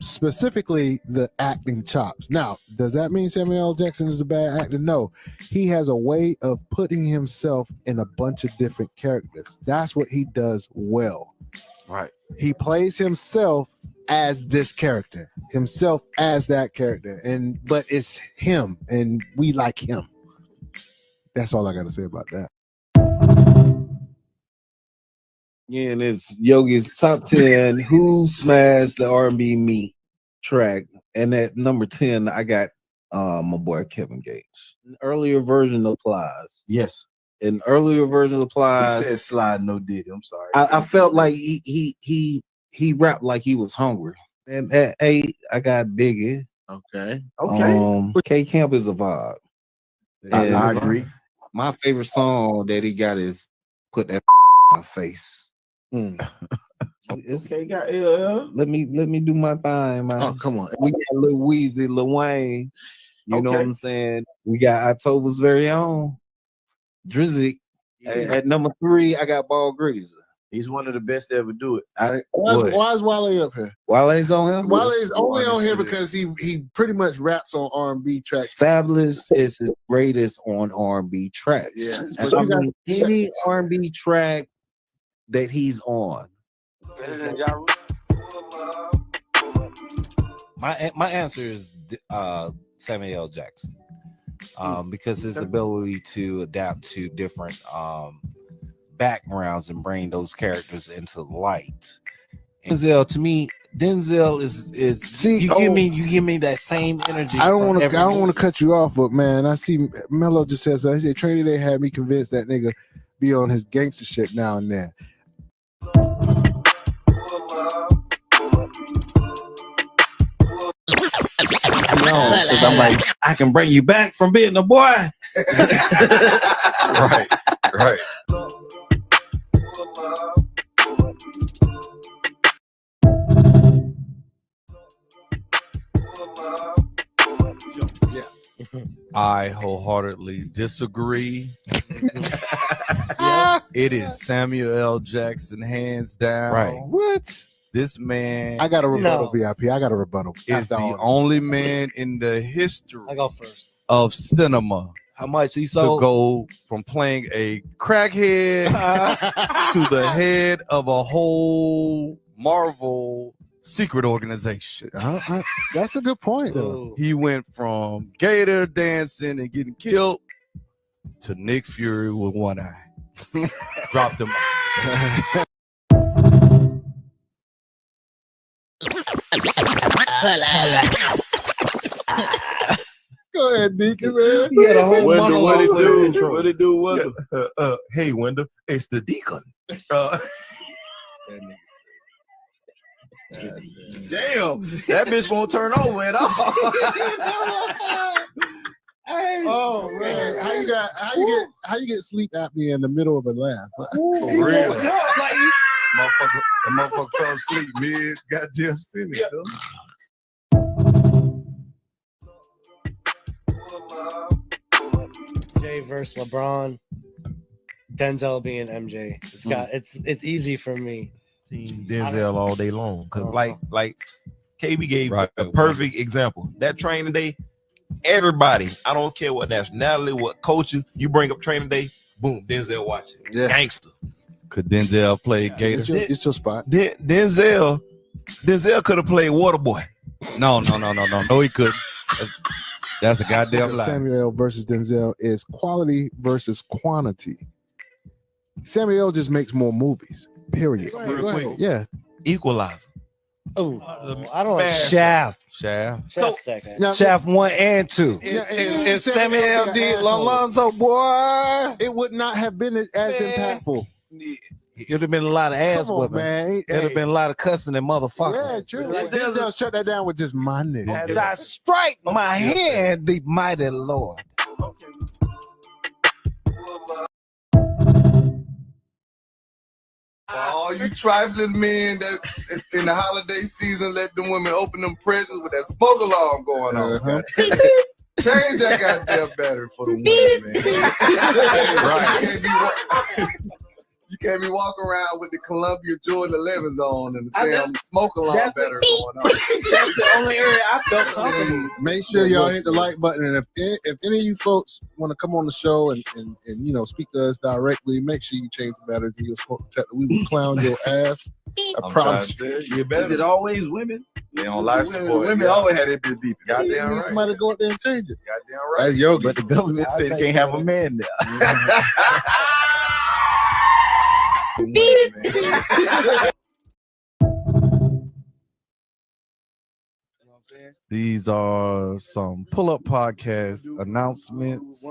specifically the acting chops. Now, does that mean Samuel L. Jackson is a bad actor? No, he has a way of putting himself in a bunch of different characters. That's what he does well. Right. He plays himself as this character, himself as that character, but it's him, and we like him. That's all I got to say about that. Yeah, and it's Yogi's top 10 who smashed the R&B meat track. And at number 10, I got my boy Kevin Gates. An earlier version applies. Yes. An earlier version He applies. said slide no diddy. I'm sorry. I felt like he rapped like he was hungry. And at 8, I got Biggie. Okay. K Camp is a vibe. And I agree. My favorite song that he got is Put That on My Face. It's got Let me do my thing, man. Oh, come on. We got Lil Weezy, Lil Wayne. You know what Okay. I'm saying? We got October's very own Drizzy. At number 3, I got Ball Grizzy. He's one of the best to ever do it. Why is Wale up here? Wale's on him. Wale's only on here because he pretty much raps on R&B tracks. Fabulous is his greatest on R&B tracks. Yeah. And I mean, any R&B track that he's on. My answer is Samuel L. Jackson, because his ability to adapt to different backgrounds and bring those characters into light. Denzel, to me, Denzel is you give me that same energy. I don't want to cut you off, but man, I see Mello just says I said Training Day had me convinced that nigga be on his gangster shit now and then. Because I'm like, I can bring you back from being a boy. Right. I wholeheartedly disagree. It is Samuel L. Jackson, hands down. Right. What? This man, I got a rebuttal, VIP. I got a rebuttal. is the only man in the history I go first. of cinema How much he to sold? go from playing a crackhead to the head of a whole Marvel secret organization. That's a good point, though. He went from Gator dancing and getting killed to Nick Fury with one eye. Dropped him. Go ahead, Deacon, man. He had a whole Wendell, what it monologue. do? What it do, Wendell? Hey, Wendell, it's the Deacon. Damn, that bitch won't turn over at all. Oh man, how you get sleep apnea in the middle of a laugh? For real. The motherfucker fell asleep mid goddamn sentence. Jay versus LeBron. Denzel being MJ. It's easy for me. Denzel all day long. Because like KB gave Right. a perfect example. That Training Day, everybody, I don't care what nationality, what culture, you bring up Training Day, boom, Denzel watch it. Yeah. Gangster. Could Denzel play Gator? It's your spot. Denzel could have played Waterboy. No, he couldn't. That's a goddamn lie. Samuel L. versus Denzel is quality versus quantity. Samuel L. just makes more movies. Period. Real quick. Yeah. Equalizer. Oh, I don't like Shaft. Now, second. Shaft 1 and 2. and Samuel L. did Alonzo, boy. It would not have been as impactful. It would have been a lot of ass Come on, whipping. man. It would have been a lot of cussing and Yeah, motherfuckers. true. Denzel shut that down with just my nigga. As I strike my hand, the mighty Lord. All you trifling men that in the holiday season let them women open them presents with that smoke alarm going on. Change that goddamn battery for the women, man. You can't be walking around with the Columbia Jordan 11s on and the damn smoke alarm battery going on. That's the only area I felt comfortable. Make sure y'all hit the like button, and if any of you folks want to come on the show and speak to us directly, make sure you change the batteries in your smoke detector. We will clown your ass. I promise you. Is it always women? They on life support. Women always had it been deep. You Goddamn need right. somebody to go out there and change it. Goddamn right. That's your But the government said you can't have a man there. These are some pull-up podcast announcements.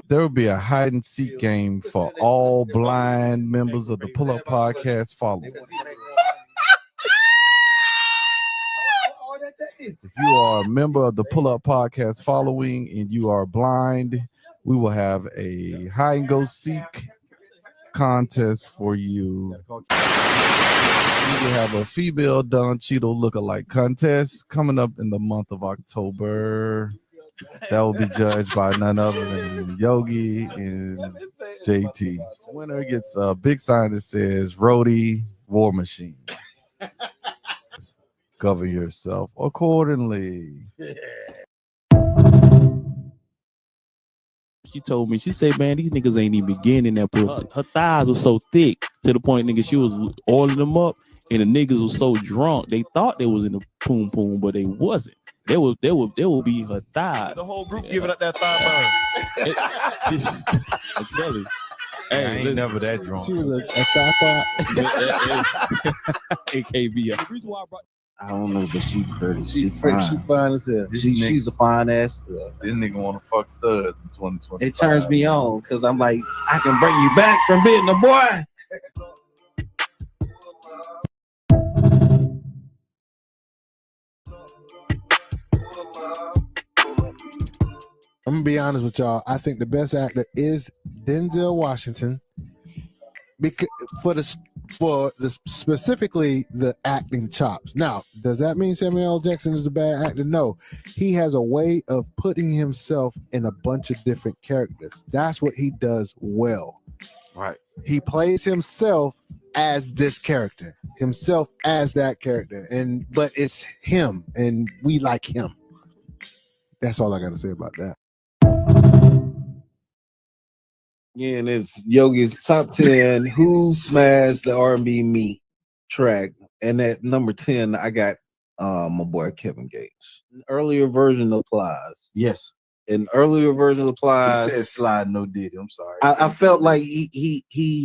There will be a hide and seek game for all blind members of the pull-up podcast followers. If you are a member of the pull-up podcast following and you are blind, we will have a hide and go seek contest for you. We will have a female Don Cheadle lookalike contest coming up in the month of October. That will be judged by none other than Yogi and JT. The winner gets a big sign that says Rhodey War Machine. Cover yourself accordingly. She told me, she said, man, these niggas ain't even getting in that pussy. Her thighs were so thick to the point, nigga, she was oiling them up, and the niggas was so drunk, they thought they was in the poom poom, but they wasn't. They will be her thighs. The whole group giving up that thigh burn. I tell you. Hey, I ain't never that drunk. She was a thigh AKB. I don't know, but she pretty. She fine as hell. She's a fine ass stud. This nigga want to fuck stud in 2020. It turns me on because I'm like, I can bring you back from being a boy. I'm gonna be honest with y'all. I think the best actor is Denzel Washington, because for specifically the acting chops. Now, does that mean Samuel L. Jackson is a bad actor? No, he has a way of putting himself in a bunch of different characters. That's what he does well. Right. He plays himself as this character, himself as that character, but it's him, and we like him. That's all I got to say about that. Yeah, and it's Yogi's top 10 who smashed the R&B meat track, and at number 10 I got my boy Kevin Gates. An earlier version applies. Yes, an earlier version applies. He said slide no diddy. I'm sorry. I felt like he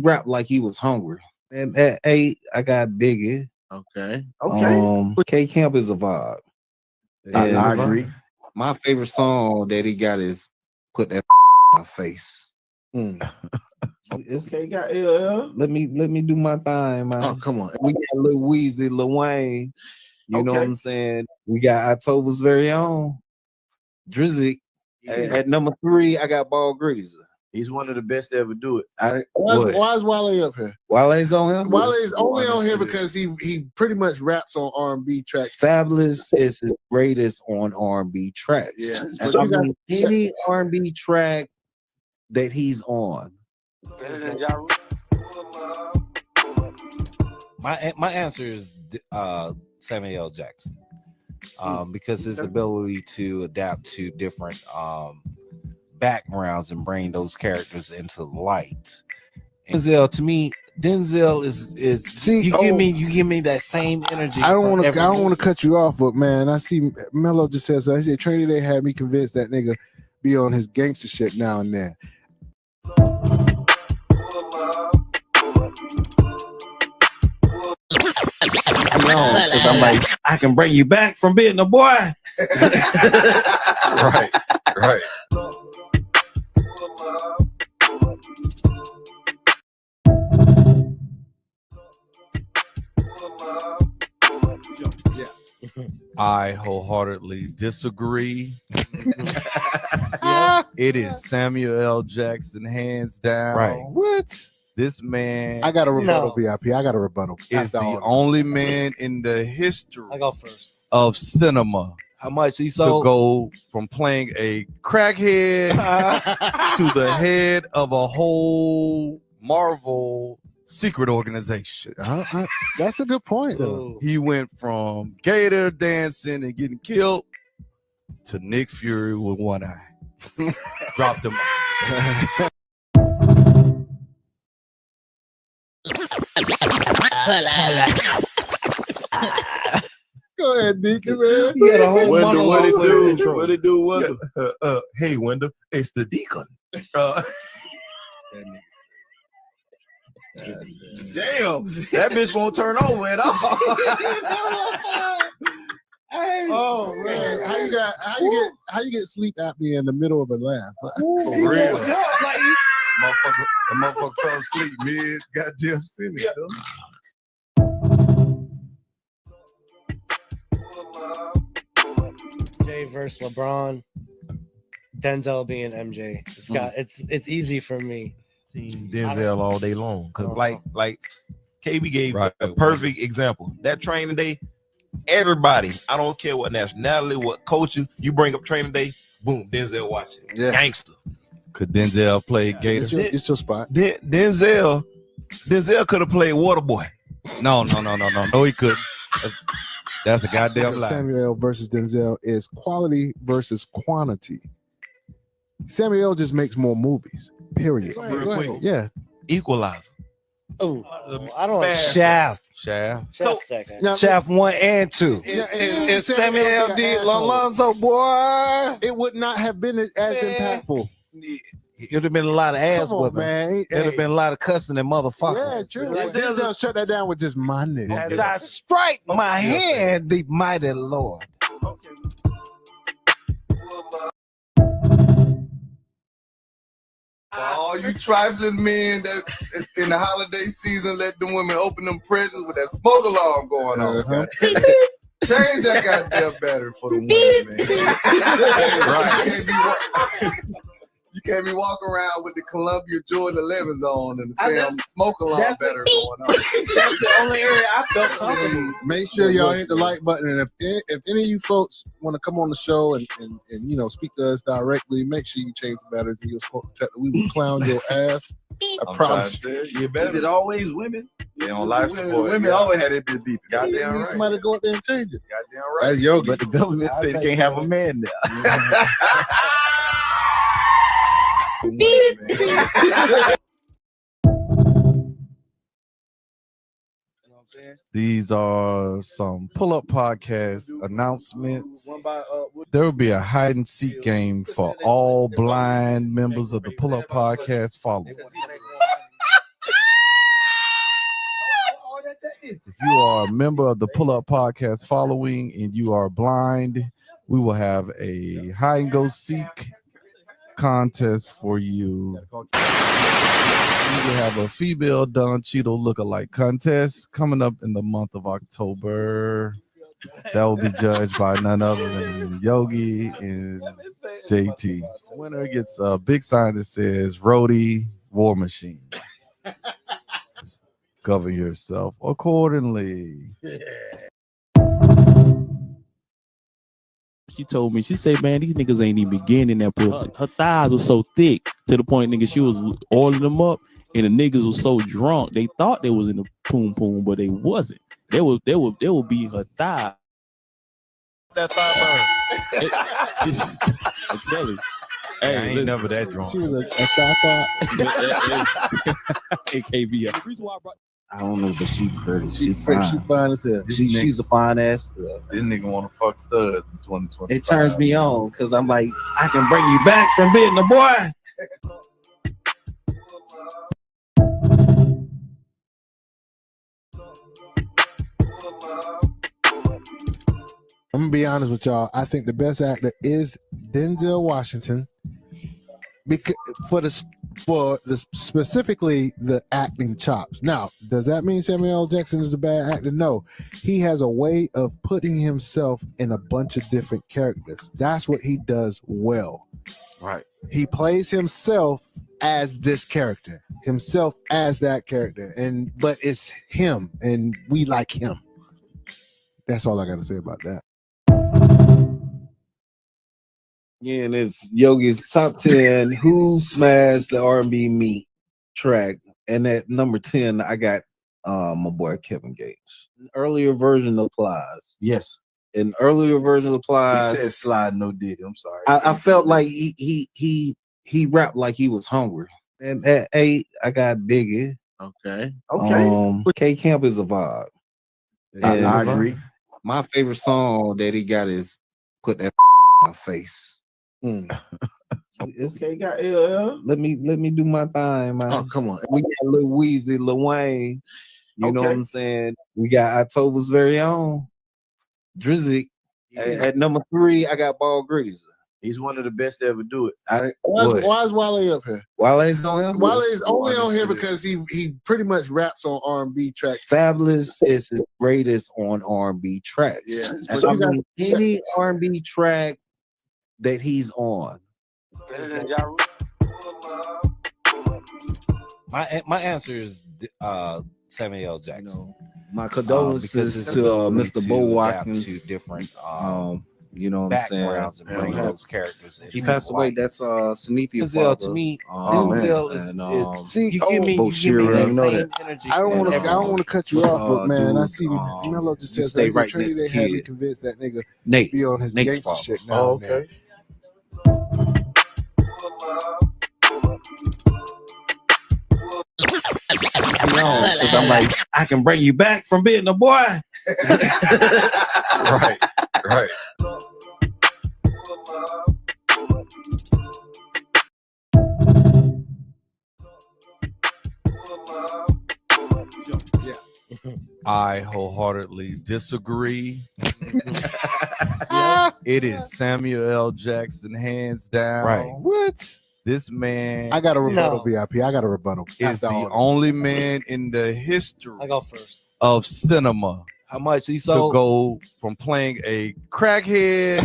rapped like he was hungry. And at 8 I got Biggie. Okay. K Camp is a vibe. I agree. My favorite song that he got is Put That in My Face. It's okay, let me do my thing, man. Oh, come on. We got Lil Weezy, Lil Wayne. You know what I'm saying? We got October's very own Drizzy. At number 3, I got Ball Gritties. He's one of the best to ever do it. Why is Wale up here? Wale's on him? Wale is only on here because he pretty much raps on R&B tracks. Fabulous is his greatest on R&B tracks. Yeah. So I mean, any R&B track that he's on. My answer is Samuel L. Jackson, because his ability to adapt to different backgrounds and bring those characters into light. Denzel, to me, Denzel is see you give me that same energy. I don't want to cut you off, but man, I see Mello just says I said Training Day had me convinced that nigga be on his gangster shit now and then. I'm like, I can bring you back from being a boy. Right. I wholeheartedly disagree. It is Samuel L. Jackson, hands down. Right. What? This man. I got a rebuttal, VIP. I got a rebuttal. Is the only man in the history I go first. of cinema. How much he To sold? go from playing a crackhead to the head of a whole Marvel secret organization. That's a good point, though. He went from Gator dancing and getting killed to Nick Fury with one eye. Dropped him. Go ahead, Deacon, man. He had a whole Wendell, what it monologue. do? What it do, Wendell? Hey, Wendell, it's the Deacon. Damn, that bitch won't turn over at all. Oh man, how you get sleep apnea in the middle of a laugh? For real. Motherfucker fell asleep mid goddamn sentence. Jay versus LeBron. Denzel being MJ. It's easy for me. Denzel all day long, because like KB gave a perfect example. That Training Day, everybody. I don't care what nationality, what culture. You bring up Training Day, boom, Denzel Washington, gangster. Could Denzel play Gator? It's your spot. Denzel could have played Waterboy. No, he couldn't. That's a goddamn lie. Samuel versus Denzel is quality versus quantity. Samuel just makes more movies. Period. Real quick. Yeah. Equalizer. Oh, I don't like Shaft. Shaft. second. Shaft 1 and 2. If Samuel L. D. Alonzo, boy, it would not have been as impactful. It would have been a lot of ass Come on, whipping. man. It would have been a lot of cussing and motherfuckers. Yeah, true. Denzel shut that down with just my nigga. As I strike my hand, the mighty Lord. All you trifling men that in the holiday season let them women open them presents with that smoke alarm going on. Change that goddamn battery for the women, man. You can't be walking around with the Columbia Jordan 11s on and the damn smoke alarm battery going on. That's the only area I felt comfortable. Make sure y'all hit the like button, and if any of you folks want to come on the show and you know speak to us directly, make sure you change the batteries in your smoke detector. We will clown your ass. I promise. You better. Is it always women? They on life support. Women always had it bit deep. Goddamn right. Somebody go out there and change it. Goddamn right. That's yoga. But the government said you can't have a man there. These are some pull-up podcast announcements. There will be a hide and seek game for all blind members of the pull-up podcast followers. If you are a member of the pull-up podcast following and you are blind, we will have a hide and go seek contest for you. We will have a female Don Cheeto lookalike contest coming up in the month of October. That will be judged by none other than Yogi and JT. The winner gets a big sign that says Rhodey War Machine. Just govern yourself accordingly. She told me, she said, man, these niggas ain't even getting that pussy. Her thighs were so thick to the point, nigga, she was oiling them up, and the niggas was so drunk, they thought they was in the poom poom, but they wasn't. They would be her thigh. That thigh burn. I tell you. Hey, I ain't never that drunk. She was a thigh. AKB. I don't know, but she pretty. She She fine as hell. She's a fine ass stud. This nigga want to fuck stud in 2020. It turns me on because I'm like, I can bring you back from being the boy. I'm gonna be honest with y'all. I think the best actor is Denzel Washington, because for specifically the acting chops. Now, does that mean Samuel L. Jackson is a bad actor? No, he has a way of putting himself in a bunch of different characters. That's what he does well. Right. He plays himself as this character, himself as that character, but it's him, and we like him. That's all I got to say about that. Yeah, and it's Yogi's top 10 who smashed the R&B meat track, and at number 10 I got my boy Kevin Gates. An earlier version applies. Yes, an earlier version applies. He said slide no dig. I'm sorry. I felt like he rapped like he was hungry. And at 8 I got Biggie. Okay. K Camp is a vibe. I agree. My favorite song that he got is Put That in My Face. This guy got LL. Let me do my thing, man. Oh, come on. We got Lil Weezy, Lil Wayne. You know what I'm saying? We got October's very own Drizzy. At number 3, I got Ball Gritties. He's one of the best to ever do it. Why is Wale up here? Wale's on here? Wale is only on here because he pretty much raps on R&B tracks. Fabulous is his greatest on R&B tracks. Yeah. So I mean, any R&B track that he's on. My answer is Samuel L. Jackson. My condolences to Mr. Bo Watkins. To different you know what I'm saying? backgrounds and bring those characters. He into passed away. light. That's Cynthia Denzel, father. to me, Denzel is See, you give me, Bo you give me Sheeran, that know same that. energy. I don't and want to cut you off, but man, I dude, see Mello just you said stay that. right Trinity, next to they had me Kid. convinced that nigga Nate. be on his Nate's gangster father. shit now. Oh, and then. okay. Because I'm like, I can bring you back from being a boy. Right, right. I wholeheartedly disagree. It is Samuel L. Jackson, hands down. Right. What? This man I got a rebuttal, VIP. I got a rebuttal. is the only man in the history I go first. of cinema How much he to sold? go from playing a crackhead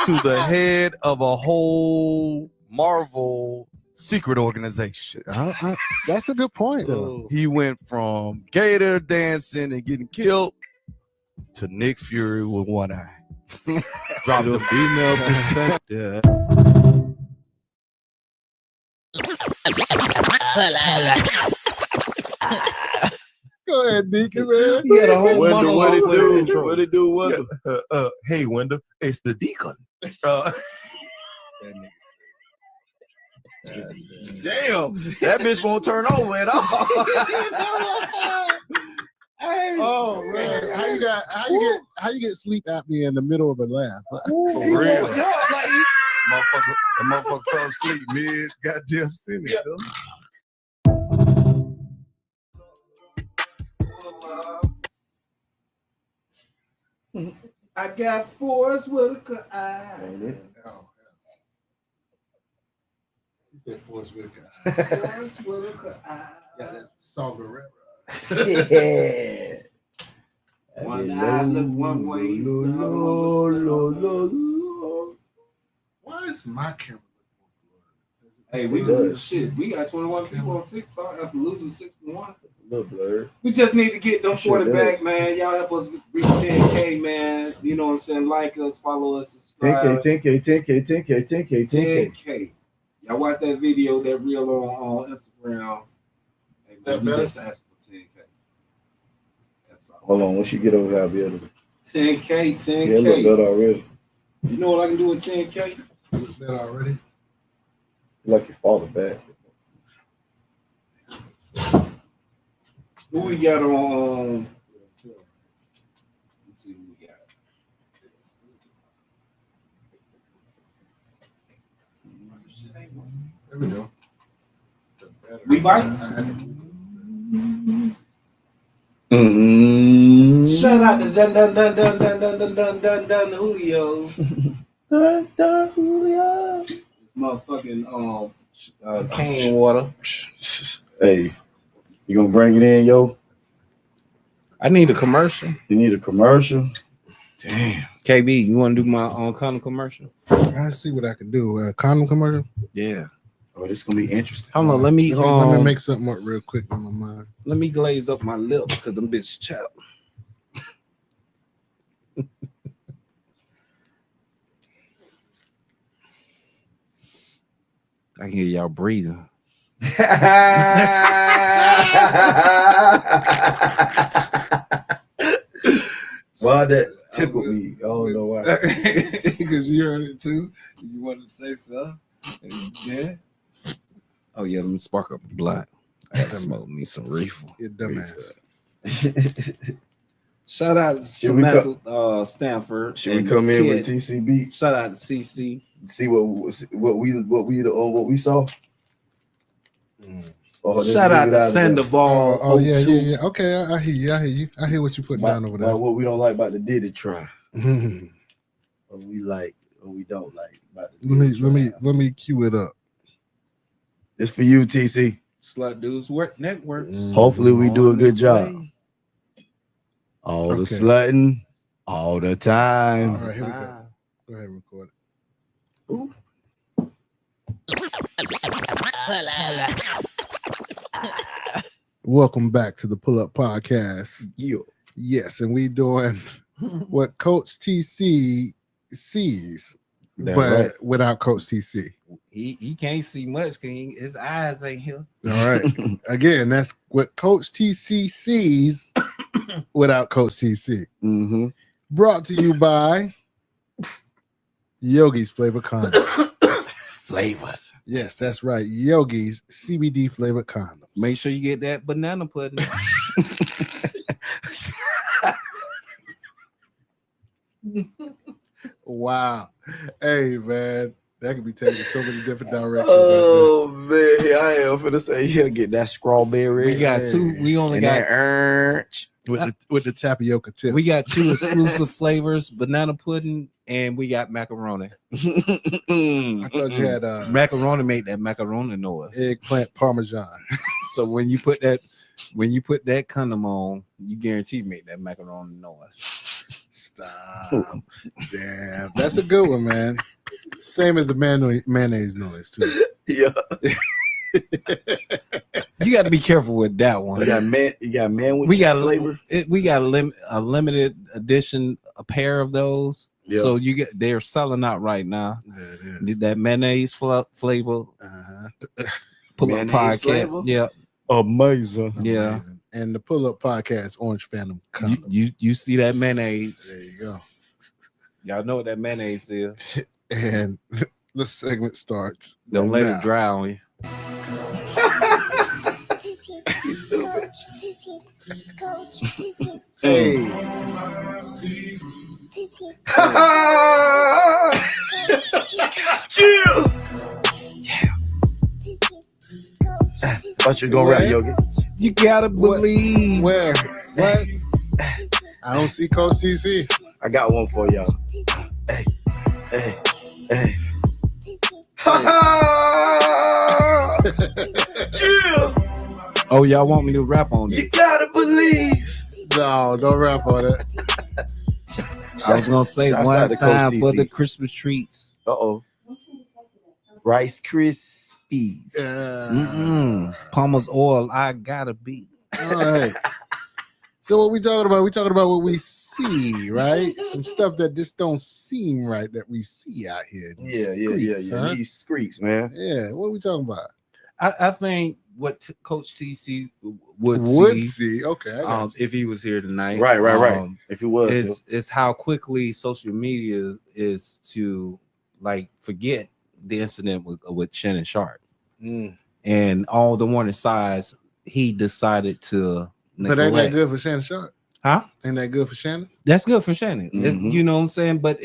to the head of a whole Marvel secret organization. That's a good point. Though. He went from gator dancing and getting killed to Nick Fury with one eye. Drop the female perspective. Go ahead, Deacon, man. He had a whole Wendell, what it monologue do? intro. What it do, Wendell? Hey, Wendell, it's the deacon. Damn, that bitch won't turn over at all. Oh man, how you get sleep apnea in the middle of a laugh? For real. Motherfucker fell asleep mid goddamn sentence. I got Forrest Whitaker eyes. Forrest Whitaker. Forrest Whitaker eyes. Got that song to rap. Yeah. One eye look one way, the other one looks another. Why is my camera? Hey, we do shit. We got 21 people on TikTok after losing 6-1. Little blurred. We just need to get them Sure 40 back, does. man. Y'all help us reach 10K, man. You know what I'm saying? Like us, follow us, subscribe. 10K. Y'all watch that video, that reel on Instagram. Hey, man, we just asked for 10K. That's all. Hold on, once you get over there, I'll be able to. 10K, Yeah, look 10K. good already. You know what I can do with 10K? Look that already. Like your father back. Who we got on? Let's see who we got. There we go. We bite. Shout out to Dun Julio. Julio. This motherfucking cane water. Hey, you gonna bring it in, yo? I need a commercial. You need a commercial? Damn. KB, you want to do my condom commercial? I see what I can do. Condom commercial. Yeah. Oh, this gonna be interesting. Hold on, let me make something up real quick on my mind. Let me glaze up my lips because them bitches chapped. I can hear y'all breathing. Why that tickled me? I don't know why. Because you heard it too. You wanted to say something? Yeah. Oh yeah, let me spark up a blunt. I gotta smoke me some reefer. You dumbass. Shout out to Should we Samantha Stanford. Should we and come in with Kid. TCB? Shout out to CC. See what we saw. Oh, just Shout leave out it to of there. Sandoval. Oh yeah, O2. yeah. Okay, I hear you. I hear what you putting down over there. About what we don't like about the Diddy try. Mhm. Or we like, or we don't like about the Let me cue it up. It's for you, TC. Slut Dudes Work Networks. Hopefully we do a On good its job. way. All the Okay. slutting, all the time. All right, here we go. Go ahead and record it. Welcome back to the Pull Up Podcast. Yes, and we doing what Coach TC sees, That but right. without Coach TC. He can't see much because his eyes ain't here. All right. Again, that's what Coach TC sees without Coach TC. Mm-hmm. Brought to you by Yogi's Flavor Condom. Flavor. Yes, that's right. Yogi's CBD flavored condoms. Make sure you get that banana pudding. Wow. Hey, man. That could be taken so many different directions. Oh man, here I am finna say he'll get that strawberry. We got two. We only and got that orange with the tapioca tip. We got two exclusive flavors: banana pudding, and we got macaroni. I thought you had macaroni. Made that macaroni noise. Eggplant parmesan. So when you put that condom on, you guarantee you make that macaroni noise. Stop. Damn, that's a good one, man. Same as the mayonnaise noise too. Yeah. You got to be careful with that one. You got man with we got flavor. We got a limited edition, a pair of those. Yeah. So they're selling out right now. Yeah, that mayonnaise flavor. Pull up Mayonnaise podcast. flavor? Yeah. Amazing. Yeah. And the Pull Up Podcast Orange Phantom. You see that mayonnaise? There you go. Y'all know what that mayonnaise is. And the segment starts. Don't let now. it dry on you. Hey. Chill. Thought you were gonna rap, Yogi. You gotta believe. Where? What? I don't see Coach TC. I got one for y'all. Hey. Chill. Oh, y'all want me to rap on You this? gotta believe. No, don't rap on it. I was gonna say Shouts out one to Coach time for TC. the Christmas treats. Rice Krispies. Palmer's oil. I gotta be. All right. So what we talking about? We talking about what we see, right? Some stuff that just don't seem right that we see out here. in these streets, huh? These streets, man. Yeah. What are we talking about? I think what Coach TC would see. Okay. I got you. if he was here tonight. Right. If he was, is how quickly social media is to like forget the incident with Shannon Sharp and all the warning signs he decided to But ain't that good for Shannon Sharp? Huh? Ain't that good for Shannon? That's good for Shannon. Mhm. You know what I'm saying? But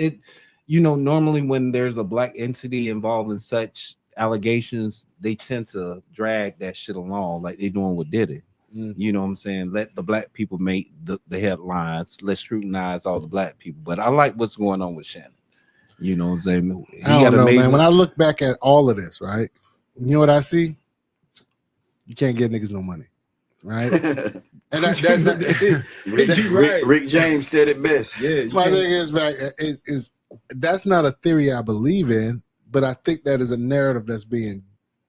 normally when there's a black entity involved in such allegations, they tend to drag that shit along like they doing with Diddy. You know what I'm saying? Let the black people make the headlines. Let's scrutinize all the black people. But I like what's going on with Shannon. You know what I'm saying? He I don't know, amazing- man. When I look back at all of this, right? You know what I see? You can't get niggas no money, right? And Rick James said it best. Yeah. my thing is, man, is that's not a theory I believe in, but I think that is a narrative that's being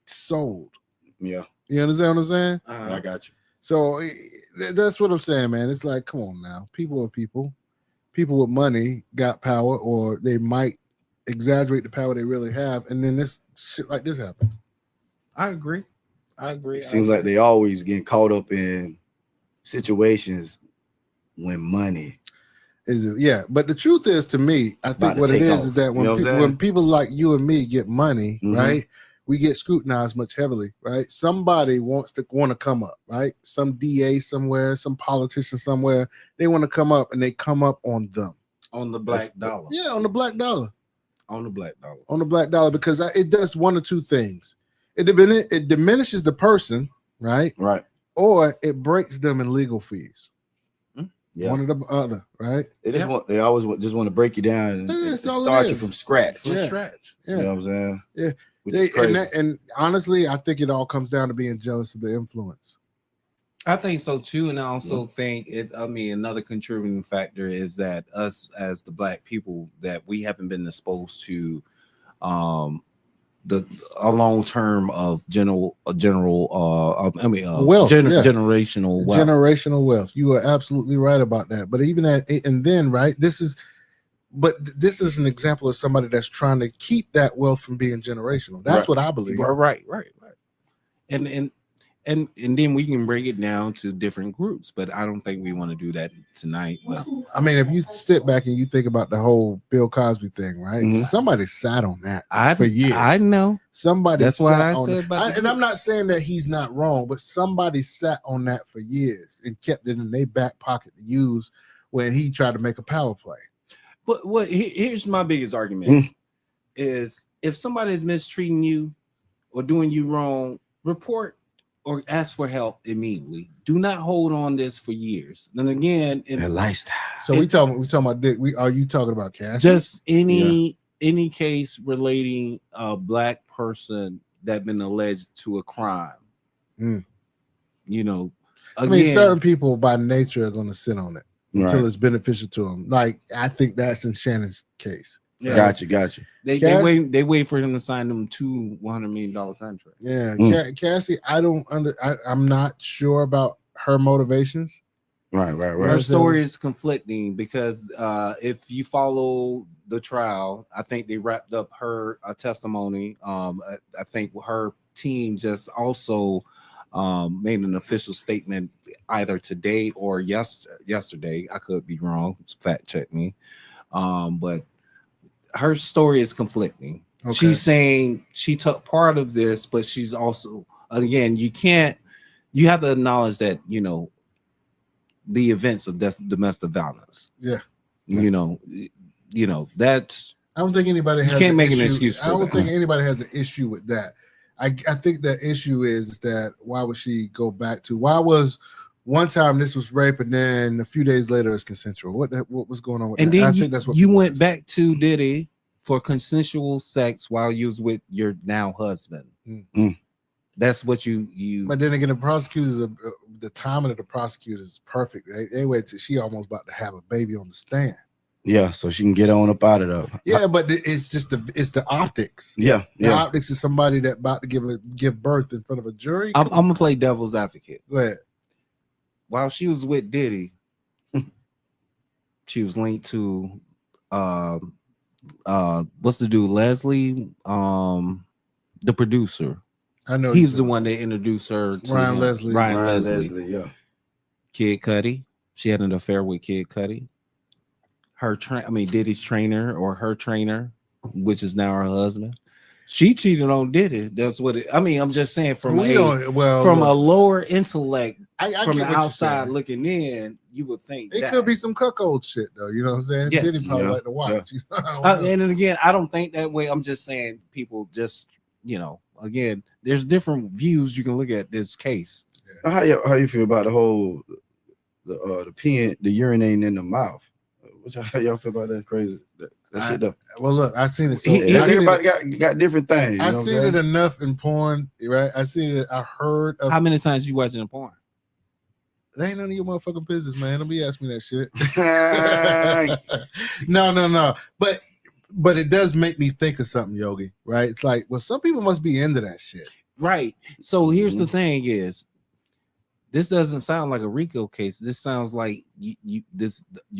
sold. Yeah. You understand what I'm saying? I got you. So that's what I'm saying, man. It's like, come on now. People are people. People with money got power, or they might exaggerate the power they really have, and then this shit like this happens. I agree. It seems like they always getting caught up in situations when money. Yeah, but the truth is, to me, I About think to what it take is off. is that You know what I'm saying? when people like you and me get money, Mhm. right, we get scrutinized much heavily, right? Somebody want to come up, right? Some DA somewhere, some politician somewhere, they want to come up, and they come up on them. On the black dollar. Yeah, on the black dollar. On the black dollar. On the black dollar, because it does one or two things. It diminishes the person, right? Right. Or it breaks them in legal fees. Yeah. One or the other, right? They always just want to break you down and That's all it start you is. from scratch. Yeah. You Yeah. know what I'm saying? Yeah. Which is crazy. And honestly, I think it all comes down to being jealous of the influence. I think so too, and I also think it. I mean, another contributing factor is that us as the black people that we haven't been exposed to a long term of generational wealth, generational wealth. Generational wealth. You are absolutely right about that. But even that, and then right, this is an example of somebody that's trying to keep that wealth from being generational. That's what I believe. Right. And then we can break it down to different groups, but I don't think we want to do that tonight. Well, I mean, if you sit back and you think about the whole Bill Cosby thing, right? Somebody sat on that for years. I know. Somebody. That's why I said about and I'm not saying that he's not wrong, but somebody sat on that for years and kept it in their back pocket to use when he tried to make a power play. But here's my biggest argument: is if somebody is mistreating you or doing you wrong, report or ask for help immediately. Do not hold on this for years. And again, in lifestyle. So we talking about Dick. Are you talking about Cassie? Just any case relating a black person that been alleged to a crime. You know, again, I mean, certain people by nature are going to sit on it until it's beneficial to them. Like I think that's in Shannon's case. Yeah. Gotcha. They wait for him to sign them $200 million contract. Yeah, Cassie, I'm not sure about her motivations. Right. Her story is conflicting because if you follow the trial, I think they wrapped up her testimony. I think her team just also made an official statement either today or yesterday. I could be wrong. Fact check me. But her story is conflicting. Okay. She's saying she took part of this, but she's also, again, you have to acknowledge that, you know, the events of domestic violence. Yeah. You know, that I don't think anybody has, you can't make an excuse for I don't that. think anybody has an issue with that. I think the issue is that why would she go back to, why was one time this was rape and then a few days later it's consensual? What was going on with and that? then I think that's what you went back to Diddy for consensual sex while you was with your now husband. That's what you. But then again, the prosecutors, the timing of the prosecutors is perfect. They wait till she almost about to have a baby on the stand. Yeah, so she can get on up out of there. Yeah, but it's just the optics. Yeah, the optics is somebody that about to give birth in front of a jury. I'm gonna play devil's advocate. Go ahead. While she was with Diddy, she was linked to what's the dude, Leslie, the producer. I know he's the one that introduced her to Ryan Leslie. Ryan Leslie, yeah. Kid Cudi. She had an affair with Kid Cudi. Diddy's trainer or her trainer, which is now her husband. She cheated on Diddy. That's what I'm just saying from a lower intellect, from the outside looking in, you would think it could be some cuckold shit though. You know what I'm saying? Yes. Diddy probably like to watch. Yeah. And then again, I don't think that way. I'm just saying people just, again, there's different views you can look at this case. How you feel about the whole the pen, the urinating in the mouth? How y'all feel about that crazy that shit though? Well, look, I seen it. So everybody got different things. I seen it enough in porn, right? I seen it. I heard. How many times you watching porn? That ain't none of your motherfucking business, man. Don't be asking me that shit. No. But it does make me think of something, Yogi. Right? It's like, well, some people must be into that shit. Right. So here's the thing: is this doesn't sound like a RICO case. This sounds like you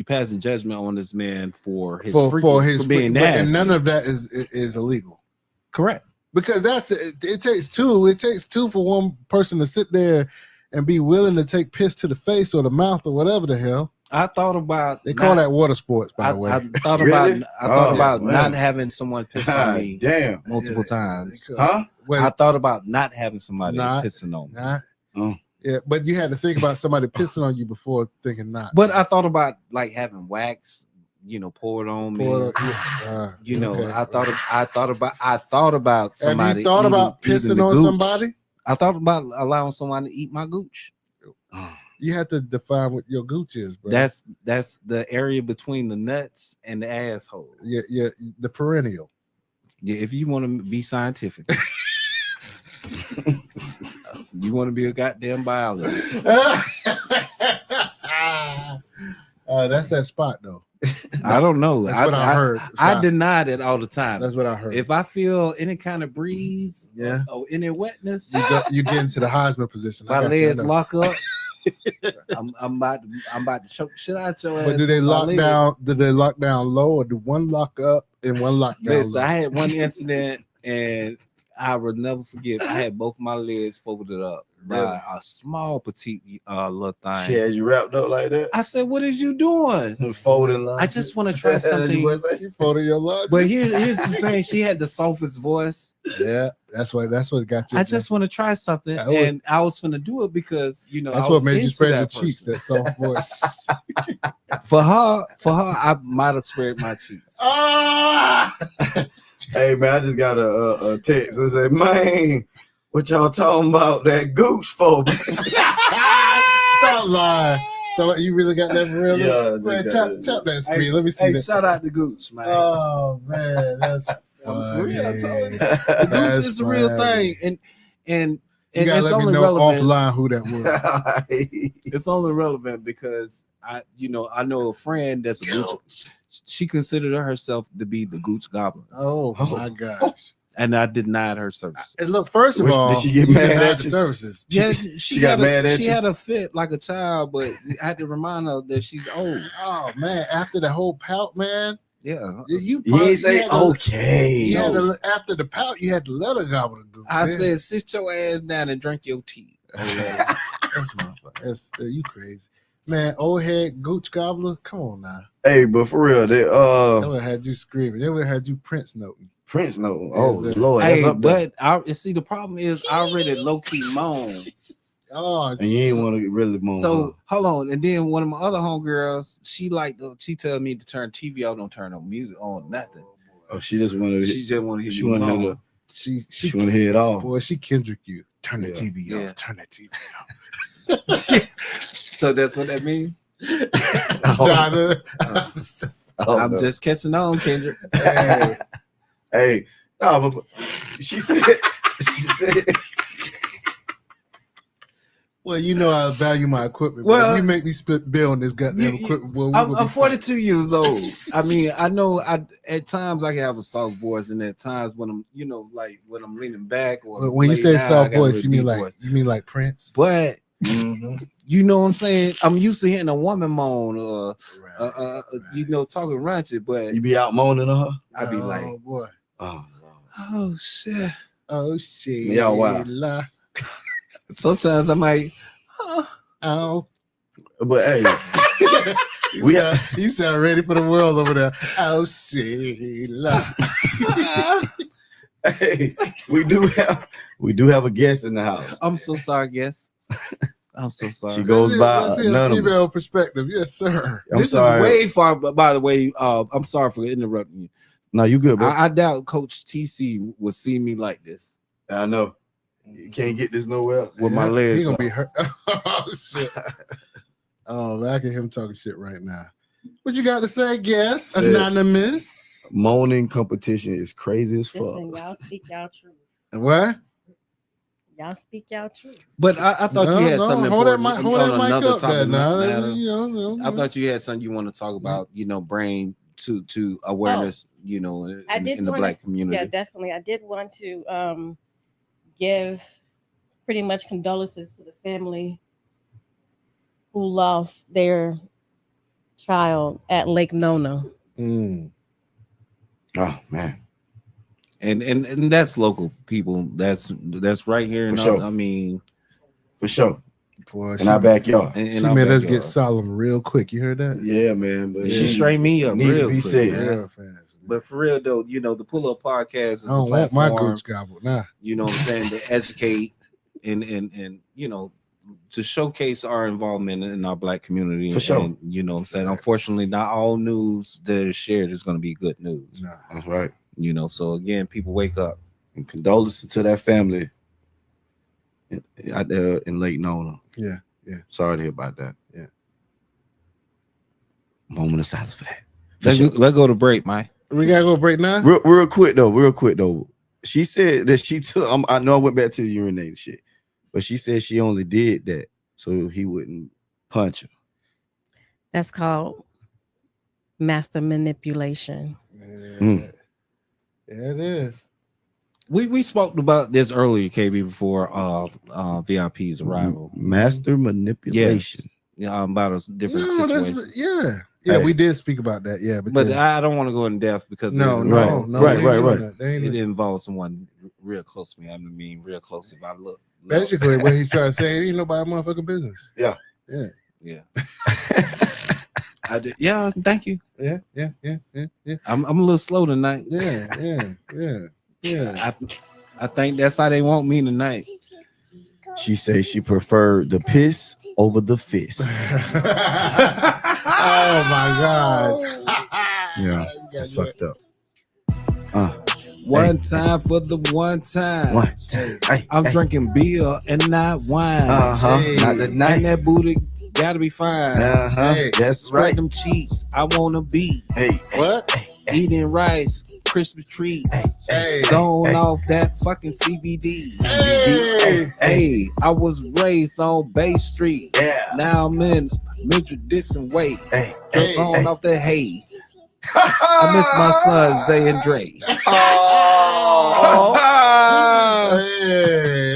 passing judgment on this man for his for being nasty. And none of that is illegal. Correct. Because it takes two. It takes two for one person to sit there and be willing to take piss to the face or the mouth or whatever the hell. I thought about call that water sports, by the way. I thought about not having someone piss on me multiple times. Huh? I thought about not having somebody pissing on me. Yeah, but you had to think about somebody pissing on you before thinking not. But I thought about like having wax, poured on me. Okay. I thought about somebody. Have you thought about pissing on somebody? I thought about allowing someone to eat my gooch. You have to define what your gooch is, bro. That's the area between the nuts and the asshole. Yeah, the perennial. Yeah, if you want to be scientific. You want to be a goddamn biologist. That's that spot though. I don't know. That's what I heard. I deny that all the time. That's what I heard. If I feel any kind of breeze, Yeah. or any wetness, You get into the Heisman position. I my got you, I legs know. lock up. I'm about to choke shit out your ass. But do they with my lock legs. down? Do they lock down low, or do one lock up and one lock down Listen, low? I had one incident, and I will never forget. I had both my legs folded up by a small, petite little thing. She had you wrapped up like that. I said, "What is you doing?" Folding. I just want to try something. You folded your luggage. But here's the thing: she had the softest voice. Yeah, that's what got you. I just want to try something, That would- and I was gonna do it because that's I what was made you into spread your that cheeks. person. That soft voice. For her, I might have spread my cheeks. Hey man, I just got a text. It said, "Man, what y'all talking about that gooch for?" Stop lying. So you really got that for real? Yeah, Man, tap that screen. Hey, Let me see hey, that. shout out to Gooch, man. Oh man, that's For real, I funny. told you. The Gooch is a real funny. thing, and You gotta it's let me only know relevant. offline who that was. It's only relevant because I know a friend that's a Gooch. She considered herself to be the Gooch Goblin, Oh my gosh. and I denied her services. And look, first of all, Did she get you mad denied at the you? services. Yeah, she got had mad at she you? had a fit like a child, but I had to remind her that she's old. Oh man, after the whole pout, man, Yeah, you You ain't say had to- okay. You had to, after the pout, you had to let her gobble the goose. I man. said, sit your ass down and drink your tea. That's motherfucker. That's you crazy. Man, old head gooch gobbler, come on now. Hey, but for real, they That would have had you screaming. They would have had you Prince noting. Prince no. Oh Yes, sir. Lord, that's Hey, up there. but see, the problem is I already low key moan. Oh, And you ain't want to really moan. So hold on, and then one of my other homegirls, she tell me to turn TV out, don't turn no music on, nothing. oh, she just wanted. She just want to hear She me wanted moan. to. She She want to hear it all. boy, she Kendrick you. Turn the Yeah. TV Yeah. off. Turn that TV off. So that's what that means. Donna. I'm just catching on, Kendrick. Hey, hey, no, but she said. She said. Well, you know I value my equipment. Well, Well, you make me spit bill on this goddamn you- equipment. Boy, I'm 42 years old. I mean, I know at times I can have a soft voice, and at times when I'm, like when I'm leaning back or when you laid say down, I soft got a voice, real you mean deep like voice. Prince? But Mm-hmm. you know what I'm saying? I'm used to hearing a woman moan or talking raunchy, but You be out moaning on her. I be oh like, boy. Oh, oh shit. Oh shit. Yeah, wow. Sometimes I might. Oh. but hey, you sound ready for the world over there. Oh Sheila. hey, we do have a guest in the house. I'm so sorry, guess. I'm so sorry. She goes by Let's hear a anonymous. female perspective. Yes, sir. I'm This sorry. is way far. But by the way, I'm sorry for interrupting you. No, you good, bro. I doubt Coach TC will see me like this I know. You can't get this nowhere. with my legs. He gonna up. be hurt. Oh shit. Oh, man, I can hear him talking shit right now. What you got to say, guest? Said- Anonymous. Moaning competition is crazy as fuck. Listen, y'all speak y'all truth. What? Y'all speak y'all truth. But I thought you had something hold that important mic, hold on that mic another up there topic. now. matter. You know, I thought you had something you want to talk about. Bring to awareness. I In, did in the want Black to, community. Yeah, definitely. I did want to give pretty much condolences to the family who lost their child at Lake Nona. Oh man. And that's local people. That's right here. For sure. I mean, For sure. Boy, In our backyard. in she our made us backyard. get solemn real quick. You heard that? Yeah, man. But She straightened me up need to real be quick, said. man. Real fast. But for real though, the Pull Up Podcast is I don't a want my platform. gooch gobbled now. You know what I'm saying? To educate and to showcase our involvement in our Black community. For sure. And, you know what I'm saying? Unfortunately, not all news that is shared is going to be good news. Nah. That's right. So again, people wake up. And condolences to that family out there in Lake Nona. Yeah, yeah. Sorry to hear about that. Yeah. Moment of silence for that. Let's go to break, Mike. We gotta go break now. Real quick though. She said that she took. I know I went back to the urinate shit, but she said she only did that so he wouldn't punch her. That's called master manipulation. Yeah, it is. We spoke about this earlier, KB, before VIP's arrival. Master manipulation. Yes. Yeah, about a different No, situation. Yeah, we did speak about that. Yeah, But I don't want to go in depth because No, right. They ain't It involves someone real close to me. I mean, real close if I look. basically what he's trying to say. It ain't nobody motherfucking business. Yeah. I did. Yeah, thank you. Yeah. I'm a little slow tonight. Yeah. I think that's how they want me tonight. She says she preferred the piss over the fist. Oh my gosh. Yeah, that's fucked up. One time for the one time. One time. Hey, I'm drinking beer and not wine. Not the night. And that booty gotta be fine. That's Spread right. them cheeks. I wanna be. What? Eating rice, Christmas trees. Hey. Going off that fucking CBD. Hey, I was raised on Bay Street. Yeah. Now I'm in Dixon Way. Hey. Going off the hay. I miss my sons, Zay and Dre.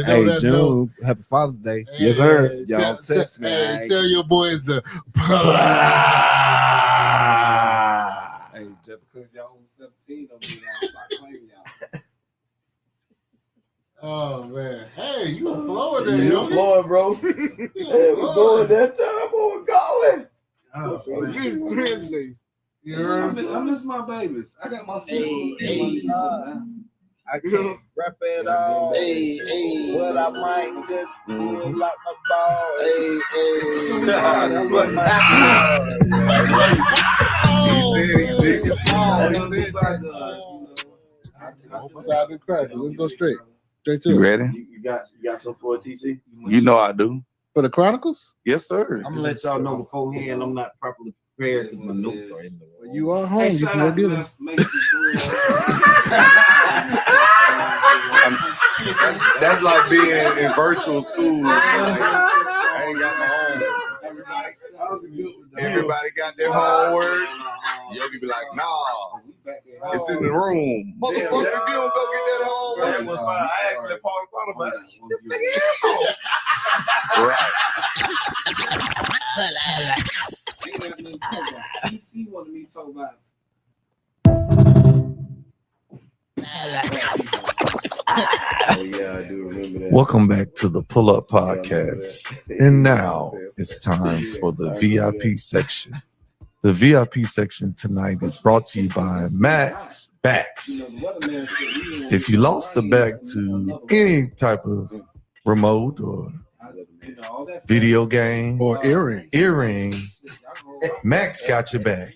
Hey, June, happy Father's Day. Yes, sir. Y'all text me. Hey, tell your boys to. Hey, just because y'all over 17 don't mean I'll start claiming y'all. Oh man. Hey, you a Florida? You Florida, bro. Hey, we're going that time. Where we're going? You heard me? I miss my babies. I got my sister. I can't rap at all. But I might just pull out my ball. He said he big and small. He said Let's go straight to You it. ready? You got some for TC? You know I do. For the Chronicles? Yes, sir. I'm gonna let y'all know beforehand. I'm not properly prepared because my notes are in the way. You are home. You can go get them. That's like being in virtual school. Like, I ain't got my homework. Everybody got their homework. Yogi be like, nah, it's in the room. Motherfucker, if you don't go get that homework. That was fine. I actually thought about it. This nigga asshole. TC wanted me to talk about. Oh, yeah, I do remember that. Welcome back to the Pull Up Podcast. And now it's time for the VIP section. The VIP section tonight is brought to you by Max Backs. If you lost the back to any type of remote or video game or earring, Max got your back.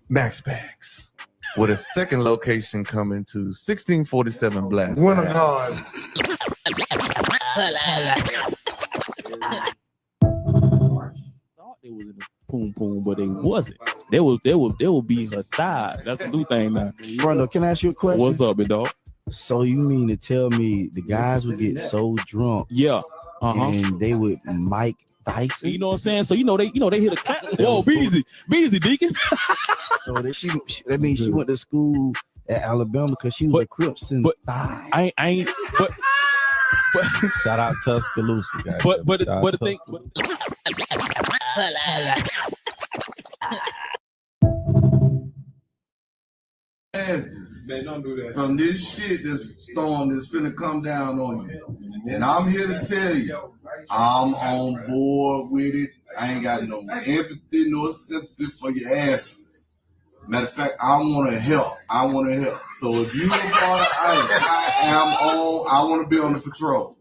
Max Backs. With a second location coming to 1647 Blast. What a Ave. God. Thought they was in the poom poom, but they wasn't. They will be her thighs. That's the new thing now. Brando, can I ask you a question? What's up, big dog? So you mean to tell me the guys would get so drunk? Yeah. And they would Mike Tyson. You know what I'm saying? So you know they hit a cat. Whoa, Beezy, Deacon. So that means she went to school at Alabama because she was a Crips and I ain't but Shout out Tuscaloosa, guys. but the thing. Man, don't do that. From this shit, this storm that's finna come down on you. And I'm here to tell you, I'm on board with it. I ain't got no empathy, no sympathy for your asses. Matter of fact, I want to help. So if you are part of ICE, I want to be on the patrol.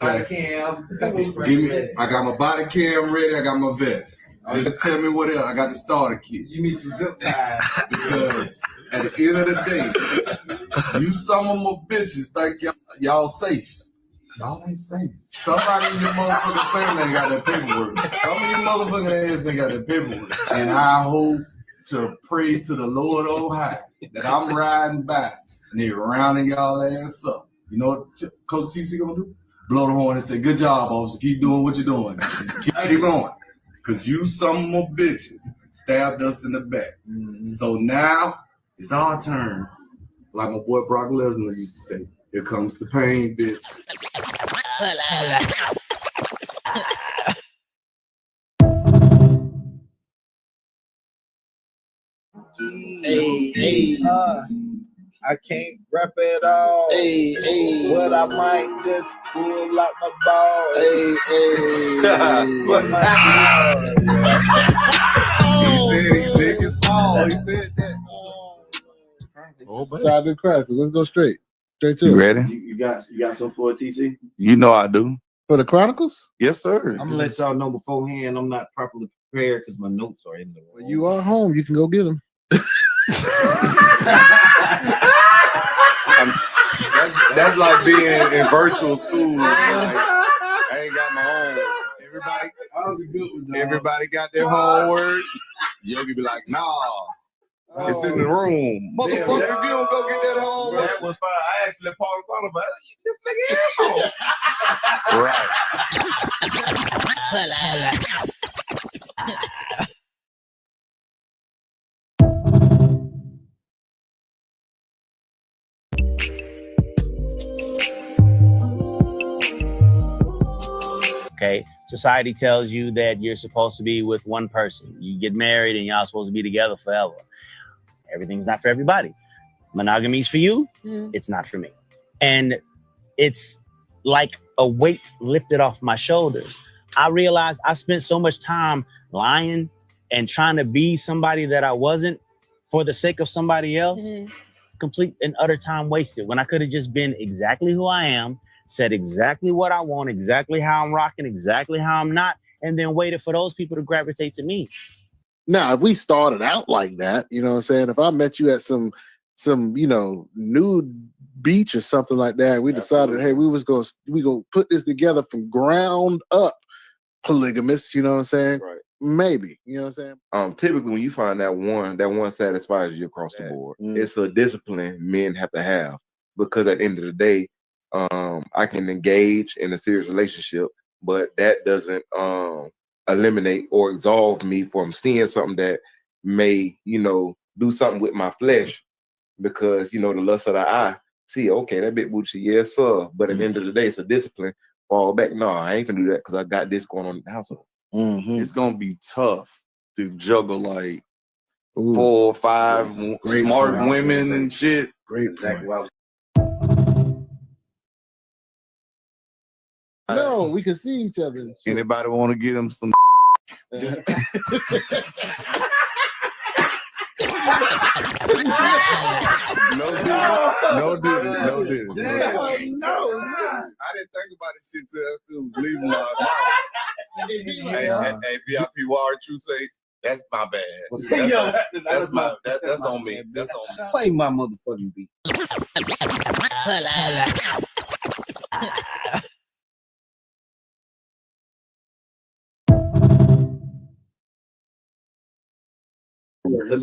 Okay? I got my body cam ready. I got my vest. Just tell me what else. I got the starter kit. You need some zip ties. Because at the end of the day, you some of my bitches think y'all safe. Y'all ain't safe. Somebody in your motherfucking family ain't got that paperwork. Some of you motherfucking ass ain't got that paperwork. And I hope to pray to the Lord on high that I'm riding by and they rounding y'all ass up. You know what Coach CC gonna do? Blow the horn and say, good job, officer. Keep doing what you're doing. Keep going. Because you some more bitches stabbed us in the back. So now it's our turn. Like my boy Brock Lesnar used to say, here comes the pain, bitch. I can't rap at all. But I might just pull out my ball. He said he's big and small. He said that. Side of Chronicles. Let's go straight to You it. ready? You got some for it, TC? You know I do. For the Chronicles? Yes, sir. I'm gonna let y'all know beforehand. I'm not properly prepared because my notes are in the room. You are home. You can go get them. That's like being in virtual school. Like, I ain't got my own. Everybody got their homework. Yogi be like, nah. It's in the room. Motherfucker, if you don't go get that homework. That was fine. I actually thought about it. This nigga asshole. Right. Okay. Society tells you that you're supposed to be with one person. You get married and y'all supposed to be together forever. Everything's not for everybody. Monogamy's for you. It's not for me. And it's like a weight lifted off my shoulders. I realized I spent so much time lying and trying to be somebody that I wasn't for the sake of somebody else. Complete and utter time wasted when I could have just been exactly who I am, said exactly what I want, exactly how I'm rocking, exactly how I'm not, and then waited for those people to gravitate to me. Now, if we started out like that, you know what I'm saying? If I met you at some nude beach or something like that, we decided, hey, we gonna put this together from ground up, polygamous, you know what I'm saying? Right. Maybe, you know what I'm saying? Typically when you find that one satisfies you across the board. It's a discipline men have to have, because at the end of the day, I can engage in a serious relationship, but that doesn't eliminate or absolve me from seeing something that may, do something with my flesh, because the lust of the eye. See, okay, that bit booty, yes, sir. But at the end of the day, it's a discipline. Fall back. No, I ain't gonna do that because I got this going on in the household. It's gonna be tough to juggle like 4 or 5 smart women and shit. Great. No, we can see each other. Anybody want to get them some? No did it. No. I didn't think about this shit till it was leaving my mouth. Hey, VIP Wire True say that's my bad. That's on me. That's on me. Play my motherfucking beat. She's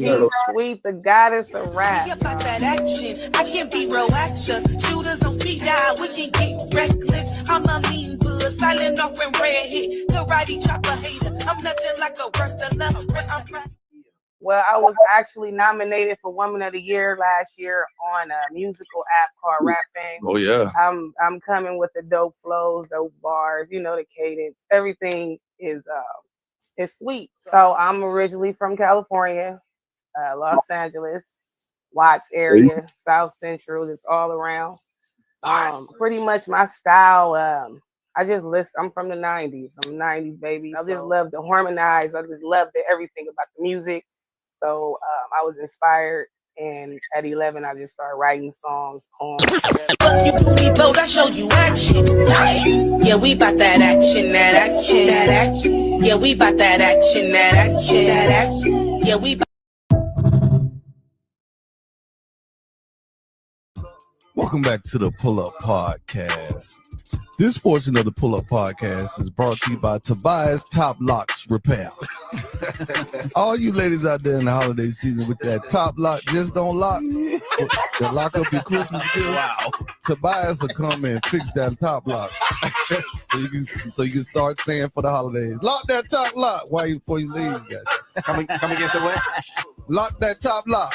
sweet, the goddess of rap. We about that action. I can be real action. Shooters on speed dial, we can get reckless. I'm a mean buzz, silent off when red hit. Karate chopper hater. I'm nothing like a wrestler. Well, I was actually nominated for Woman of the Year last year on a musical app called Rap Fame. Oh yeah. I'm coming with the dope flows, dope bars, the cadence. Everything is sweet. So I'm originally from California, Los Angeles, Watts area, South Central. It's all around. Pretty much my style. I'm from the 90s. I'm a 90s baby. I just love to harmonize. I just love everything about the music. So I was inspired, and at 11, I just started writing songs, poems. You booty boat, I show you action. Yeah, we bout that action, that action, that action. Yeah, we bout that action, that action, that action. Yeah, we. Welcome back to the Pull Up Podcast. This portion of the Pull Up Podcast is brought to you by Tobias Top Locks Repair. All you ladies out there in the holiday season with that top lock just don't lock, that lock up your Christmas gift. Wow. Tobias will come and fix that top lock. So you can start saying for the holidays. Lock that top lock. Why before you leave? You got Come against the what? lock that top lock.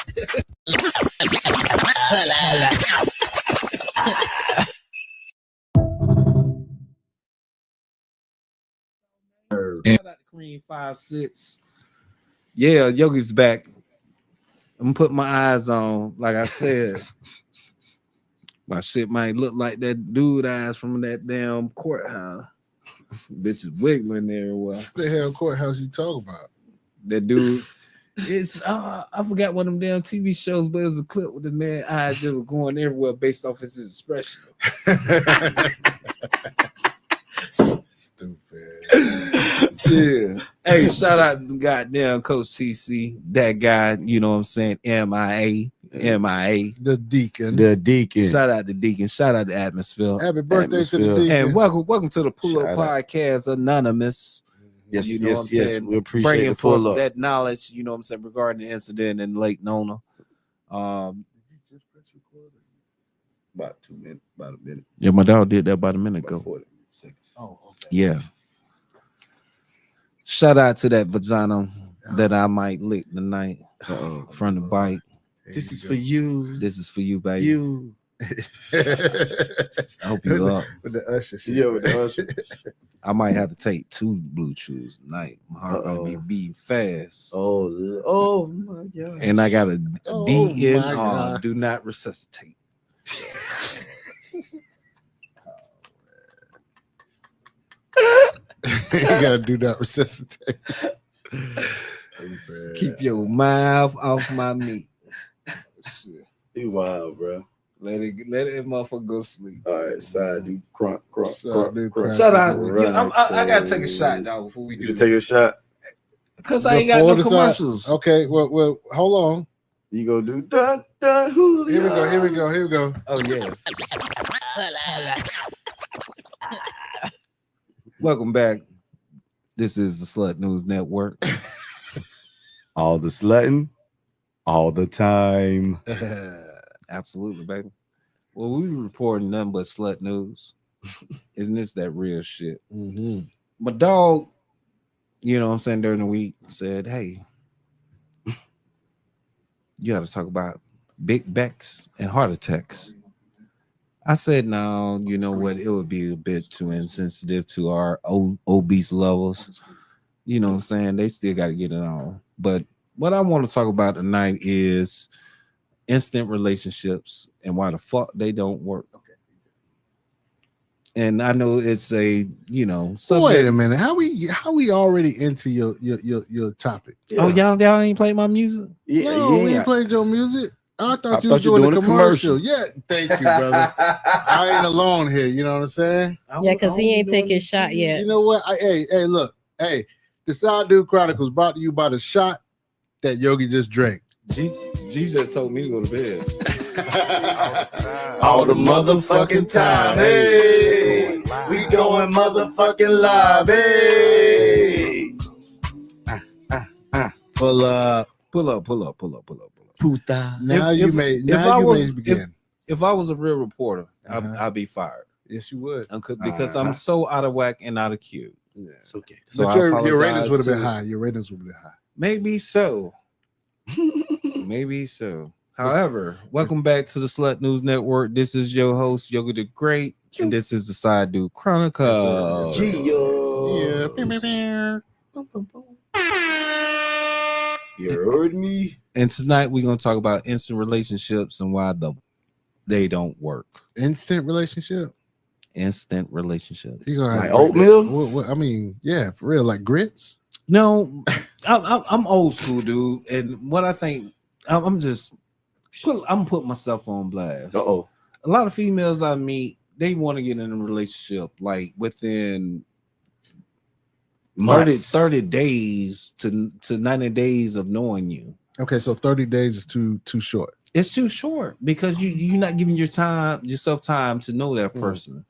Shout out to Cream 5-6. Yeah, Yogi's back. I'm gonna put my eyes on, like I said. My shit might look like that dude eyes from that damn courthouse. Bitch is wiggling there. What the hell courthouse you talking about? That dude. It's I forgot one of them damn TV shows, but it was a clip with the man eyes that were going everywhere based off his expression. Stupid. Yeah. Hey, shout out to goddamn Coach TC. That guy, you know what I'm saying? MIA. The Deacon. Shout out to Deacon. Shout out to Atmosphere. Happy birthday to the Deacon. And welcome to the Pull Up Shout out. Podcast Anonymous. Yes, You know what I'm yes. saying? We appreciate Bringing the pull forth up. that knowledge, you know what I'm saying, regarding the incident in Lake Nona. About 2 minutes, about a minute. Yeah, my dog did that about a minute ago. 40 seconds. Oh, okay. Yeah. Shout out to that vagina that I might lick tonight from the bike. This is for you. This is for you, baby. You. I hope you up. With the usher shit. Yeah, with the usher. I might have to take 2 blue chews tonight. My heart might be beating fast. Oh my God. And I got a Oh, DNR, my God. do not resuscitate. You gotta do that resuscitate. Stupid. Keep your mouth off my meat. Shit. You wild, bro. Let it motherfucker go to sleep. All right, side dude, crunk. Shout out. I gotta take a shot, dog, before we do You should take a shot. Because I ain't got no Before the commercials. side- Okay, well, hold on. You go do dun dun Julio. Here we go. Oh yeah. Welcome back. This is the Slut News Network. All the slutting, all the time. Absolutely, baby. Well, we reporting nothing but slut news. Isn't this that real shit? Mm-hmm. My dog, you know what I'm saying, during the week said, hey, you got to talk about big backs and heart attacks. I said, no, you know what? It would be a bit too insensitive to our obese levels. You know what I'm saying? They still got to get it on. But what I want to talk about tonight is instant relationships and why the fuck they don't work. And I know it's a, you know, Wait a minute. How we already into your topic? Oh, y'all ain't played my music? No, we ain't played your music. I thought you was doing the commercial. Yeah, thank you, brother. I ain't alone here. You know what I'm saying? Yeah, because he ain't taking his shot yet. You know what? Hey, look. Hey, the Side Dude Chronicles brought to you by the shot that Yogi just drank. Jesus told me to go to bed. All the motherfucking time. Hey, we going motherfucking live. Hey. Pull up. Puta. Now you may begin. If I was a real reporter, I'd be fired. Yes, you would. Because I'm so out of whack and out of cue. Yeah, it's okay. So but your ratings would have been high. high. Your ratings would have been high. Maybe so. Maybe so. However, welcome back to the Slut News Network. This is your host, Yogi the Great, and this is the Side Dude Chronicle. Yeah. You heard me. And tonight we're gonna talk about instant relationships and why they don't work. Instant relationship. Instant relationships. You gonna Like oatmeal? What, I mean, yeah, for real, like grits. No, I'm old school, dude. And what I think, I'm putting myself on blast. Uh-oh. A lot of females I meet, they want to get in a relationship like within 30 days to 90 days of knowing you. Okay, so 30 days is too short. It's too short because you're not giving yourself time to know that person.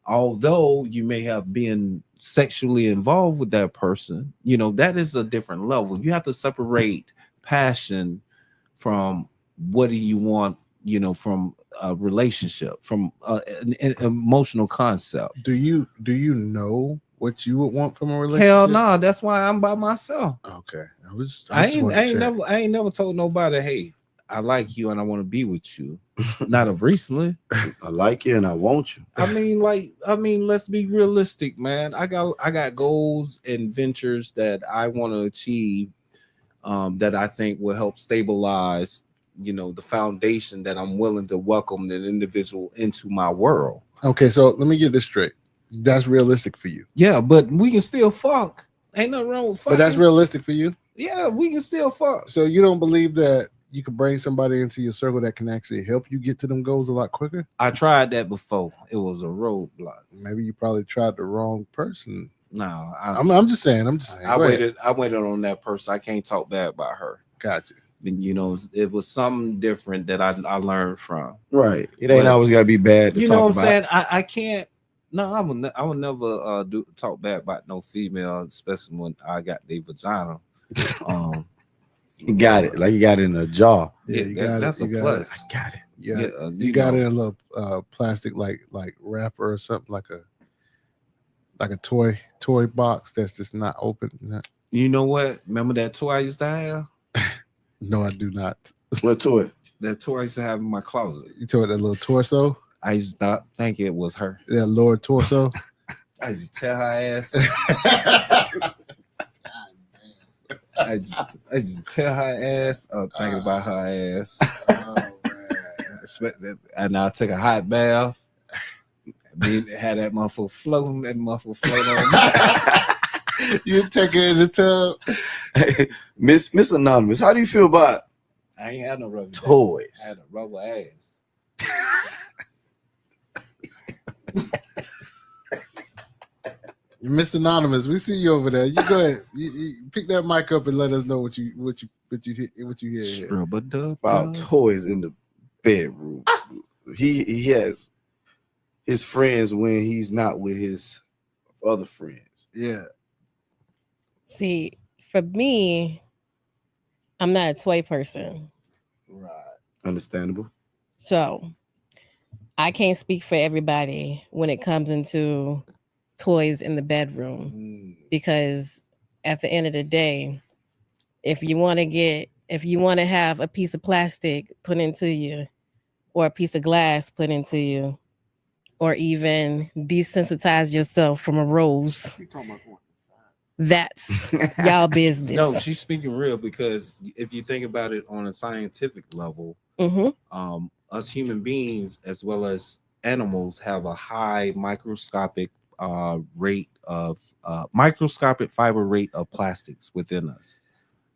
Although you may have been sexually involved with that person, you know, that is a different level. You have to separate passion from what do you want from a relationship, from an emotional concept. Do you know what you would want from a relationship? Hell no, that's why I'm by myself. Okay, I ain't never told nobody, hey, I like you and I want to be with you. Not of recently. I like you and I want you. I mean, let's be realistic, man. I got goals and ventures that I want to achieve, that I think will help stabilize, the foundation that I'm willing to welcome that individual into my world. Okay, so let me get this straight. That's realistic for you. Yeah, but we can still fuck. Ain't nothing wrong with fucking. But that's realistic for you. Yeah, we can still fuck. So you don't believe that you can bring somebody into your circle that can actually help you get to them goals a lot quicker? I tried that before. It was a roadblock. Maybe you probably tried the wrong person. No, I'm just saying. I waited on that person. I can't talk bad about her. Gotcha. And, it was something different that I learned from. Right. It ain't always gotta be bad. You know what I'm saying? I can't. No, I would never talk bad about no female, especially when I got their vagina. You got it, like you got it in a jar. Yeah, that's a plus. I got it. Yeah, you got it in a little plastic like wrapper or something, like a toy box that's just not open. You know what? Remember that toy I used to have? No, I do not. What toy? That toy I used to have in my closet. You told that little torso? I used to not think it was her. That Lord torso? I used to tell her ass. I just tell her ass up thinking about her ass. Oh, man. And I take a hot bath. Then had that motherfucker floating. That motherfucker float on me. You take her in the tub. Hey, Miss Anonymous, how do you feel about I ain't had no rubber toys? I had a rubber ass. Miss Anonymous, we see you over there. You go ahead. You pick that mic up and let us know what you hear. About toys in the bedroom. He has his friends when he's not with his other friends. Yeah. See, for me, I'm not a toy person. Right. Understandable. So I can't speak for everybody when it comes into toys in the bedroom, because at the end of the day, if you want to have a piece of plastic put into you, or a piece of glass put into you, or even desensitize yourself from a rose, that's y'all business. No, she's speaking real, because if you think about it on a scientific level, us human beings as well as animals have a high microscopic microscopic fiber rate of plastics within us.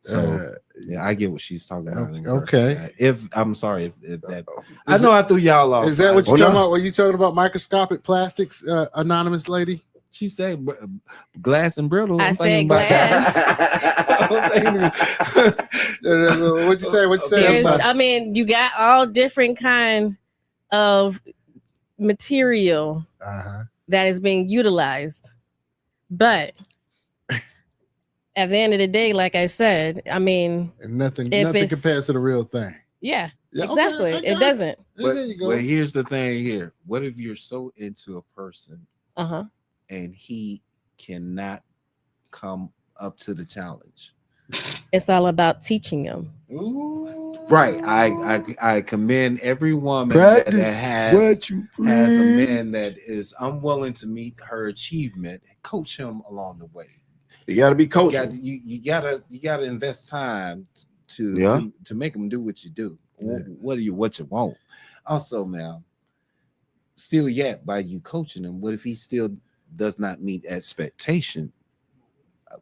So yeah, I get what she's talking about. Okay. If I'm sorry if that, I know I threw y'all off. Is that what you're talking about? Were you talking about microscopic plastics, anonymous lady? She said glass and brittle. I said glass. What'd you say? I mean, you got all different kind of material that is being utilized, but at the end of the day, like I said, I mean, and nothing compares to the real thing. Yeah, Yeah, exactly. okay, It doesn't. But here's the thing here. What if you're so into a person and he cannot come up to the challenge? It's all about teaching them. Right. I commend every woman that has a man that is unwilling to meet her achievement and coach him along the way. You got to be coaching. You gotta invest time to make them do what you do. What you want. Also, man, still yet by you coaching him, what if he still does not meet expectation?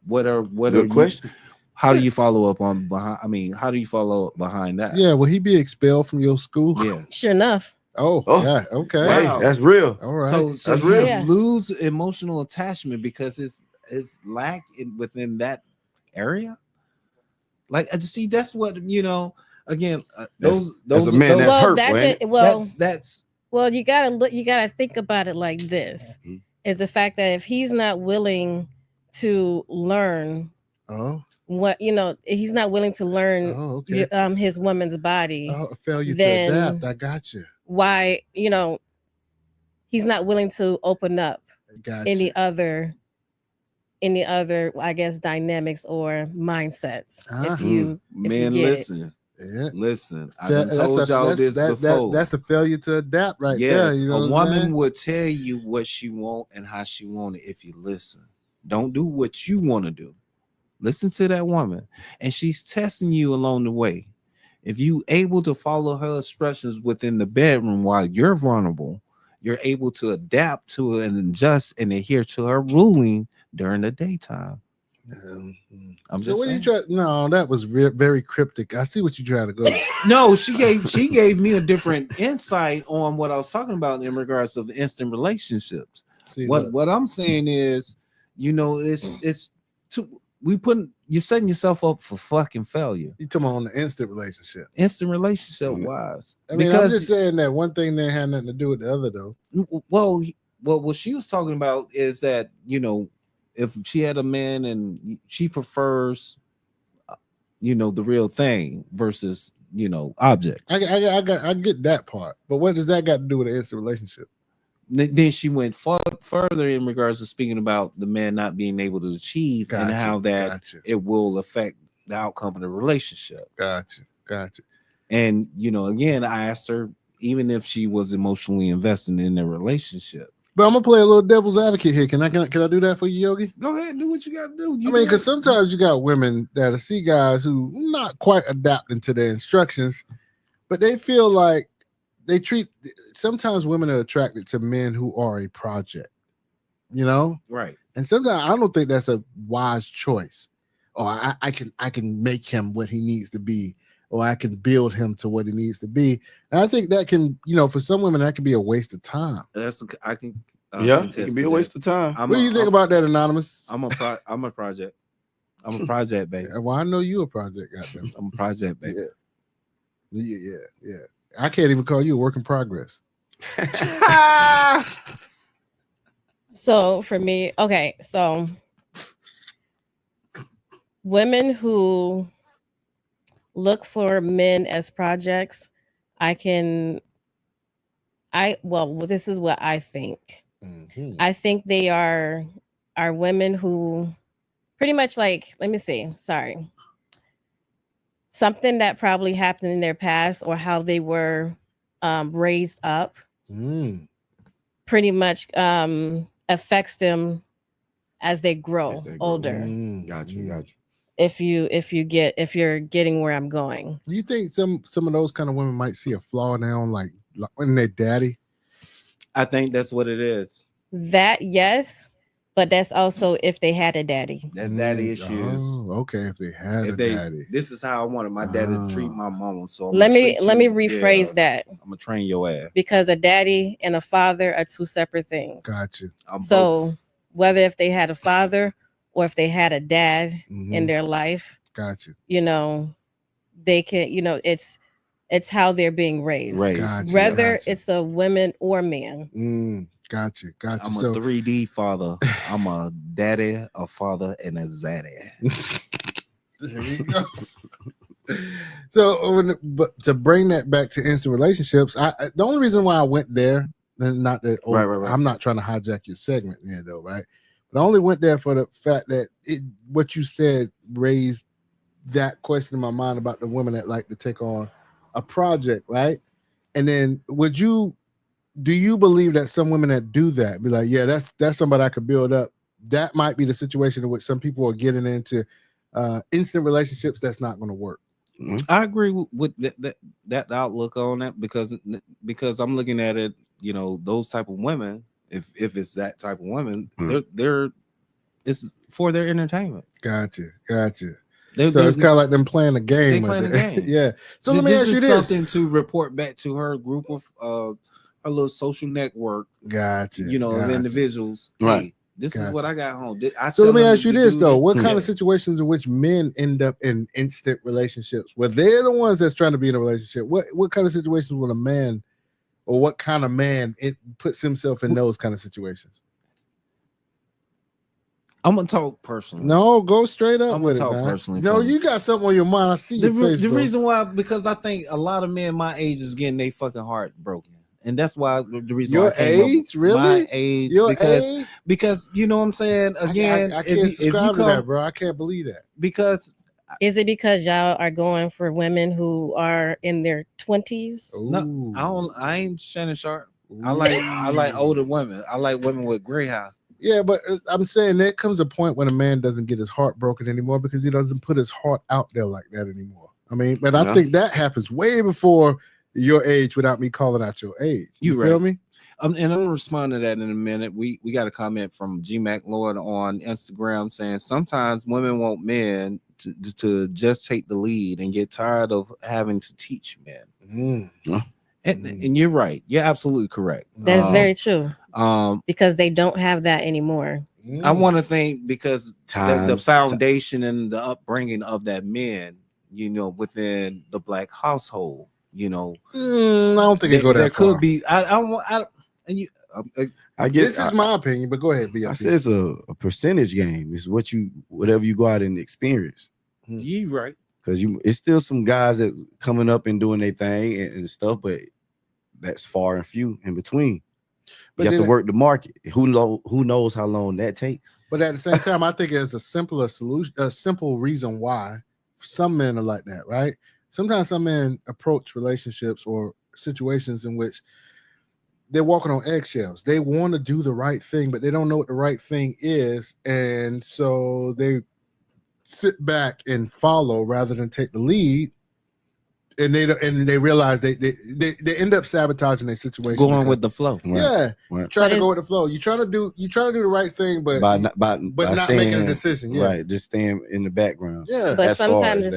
Good question. How do you follow up on behind? I mean, how do you follow up behind that? Yeah, will he be expelled from your school? Yeah, sure enough. Oh, yeah, okay. Wow. Hey, that's real. All right. So that's you real. lose emotional attachment because it's lack within that area. Like, see, that's what Again, those as a man, that's hurtful. Well, you gotta think about it like this: is the fact that if he's not willing to learn Oh. What he's not willing to learn his woman's body. Oh, failure then to adapt. I got you. Why he's not willing to open up any other I guess dynamics or mindsets. If you listen. Listen, I've told y'all this before. That's a failure to adapt, right there. Yes, You know a woman would tell you what she want and how she want it if you listen. Don't do what you want to do. Listen to that woman, and she's testing you along the way. If you able to follow her instructions within the bedroom while you're vulnerable, you're able to adapt to it and adjust and adhere to her ruling during the daytime. So what you try? No, that was very cryptic. I see what you're trying to go. No, she gave me a different insight on what I was talking about in regards to instant relationships. What I'm saying is, it's too. You're setting yourself up for fucking failure. You talking on the instant relationship wise. I mean, I'm just saying that one thing that had nothing to do with the other, though. Well, what she was talking about is that if she had a man and she prefers, the real thing versus objects. I get that part, but what does that got to do with an instant relationship? Then she went further in regards to speaking about the man not being able to achieve and how that it will affect the outcome of the relationship. Gotcha. And again, I asked her even if she was emotionally invested in their relationship. But I'm gonna play a little devil's advocate here. Can I do that for you, Yogi? Go ahead, do what you gotta do. Because sometimes you got women that see guys who not quite adapting to their instructions, but they feel like sometimes women are attracted to men who are a project, right? And sometimes I don't think that's a wise choice. Or I can make him what he needs to be, or I can build him to what he needs to be. And I think that can, for some women, that can be a waste of time. It can be a waste of time. What do you think about that, Anonymous? I'm a project. I'm a project, baby. Well, I know you a project, goddamn. I'm a project, baby. Yeah. I can't even call you a work in progress. So for me, okay, so women who look for men as projects, this is what I think. Mm-hmm. I think they are women who pretty much something that probably happened in their past or how they were raised up pretty much affects them as they grow older. Gotcha. If you're getting where I'm going. Do you think some of those kind of women might see a flaw now, like in their daddy? I think that's what it is. That, yes, but that's also if they had a daddy. That's daddy issues. Oh, okay. If they had a daddy. This is how I wanted my daddy to treat my mama. So let me rephrase that. I'm gonna train your ass. Because a daddy and a father are two separate things. Gotcha. So whether if they had a father or if they had a dad in their life, gotcha. They can, it's how they're being raised. Gotcha. Whether it's a woman or man. Gotcha. I'm a 3D father. I'm a daddy, a father, and a zaddy. There you go. So, but to bring that back to instant relationships, the only reason why I went there, and not that right. I'm not trying to hijack your segment there, though, right? But I only went there for the fact that what you said raised that question in my mind about the women that like to take on a project, right? And then do you believe that some women that do that be like, yeah, that's somebody I could build up? That might be the situation in which some people are getting into instant relationships that's not going to work. I agree with that outlook on that because I'm looking at it, those type of women. If it's that type of women, they're it's for their entertainment. Gotcha. So it's kind of like them playing a game. They playing a game. Yeah. So let me ask you this: something to report back to her group of her little social network. Gotcha. Of individuals. Right. Hey, this is what I got home. So let me ask you this though: what kind of situations in which men end up in instant relationships, where they're the ones that's trying to be in a relationship? What kind of situations will a man, or what kind of man puts himself in those kind of situations? I'm gonna talk personally. No, go straight up I'm with gonna it, talk man. personally. No, you got something on your mind. I see The, your face, the bro. reason why, because I think a lot of men my age is getting their fucking heart broken, and that's why the reason Your why I came age, up, really? my age, Your because age? because you know what I'm saying. Again, I if can't you subscribe to come, that, bro. I can't believe that. because Is it because y'all are going for women who are in their 20s? no, I ain't Shannon Sharp. I like older women. I like women with gray hair. Yeah, but I'm saying there comes a point when a man doesn't get his heart broken anymore because he doesn't put his heart out there like that anymore. I mean, but I think that happens way before your age without me calling out your age. You feel me? And I'm gonna respond to that in a minute. We got a comment from G Mac Lord on Instagram saying sometimes women want men to just take the lead and get tired of having to teach men. And you're right. You're absolutely correct. That is very true. Um, Because they don't have that anymore. I want to think because the Times- foundation and the upbringing of that men, you know, within the black household, you know, I don't think it go that there far. could be. I get. This is my opinion, but go ahead, B. I say it's a percentage game. It's whatever you go out and experience. You right. Because it's still some guys that coming up and doing their thing and stuff, but that's far and few in between. But you have then to work the market. Who knows how long that takes? But at the same time, I think it's a simpler solution, a simple reason why some men are like that, right? Sometimes some men approach relationships or situations in which they're walking on eggshells. They want to do the right thing, but they don't know what the right thing is. And so they sit back and follow rather than take the lead. And they realize they end up sabotaging their situation. Going with the flow. Yeah. Right. Trying to go with the flow. You're trying to do the right thing, but by not staying, making a decision. Yeah. Right. Just staying in the background. Yeah. But As far sometimes as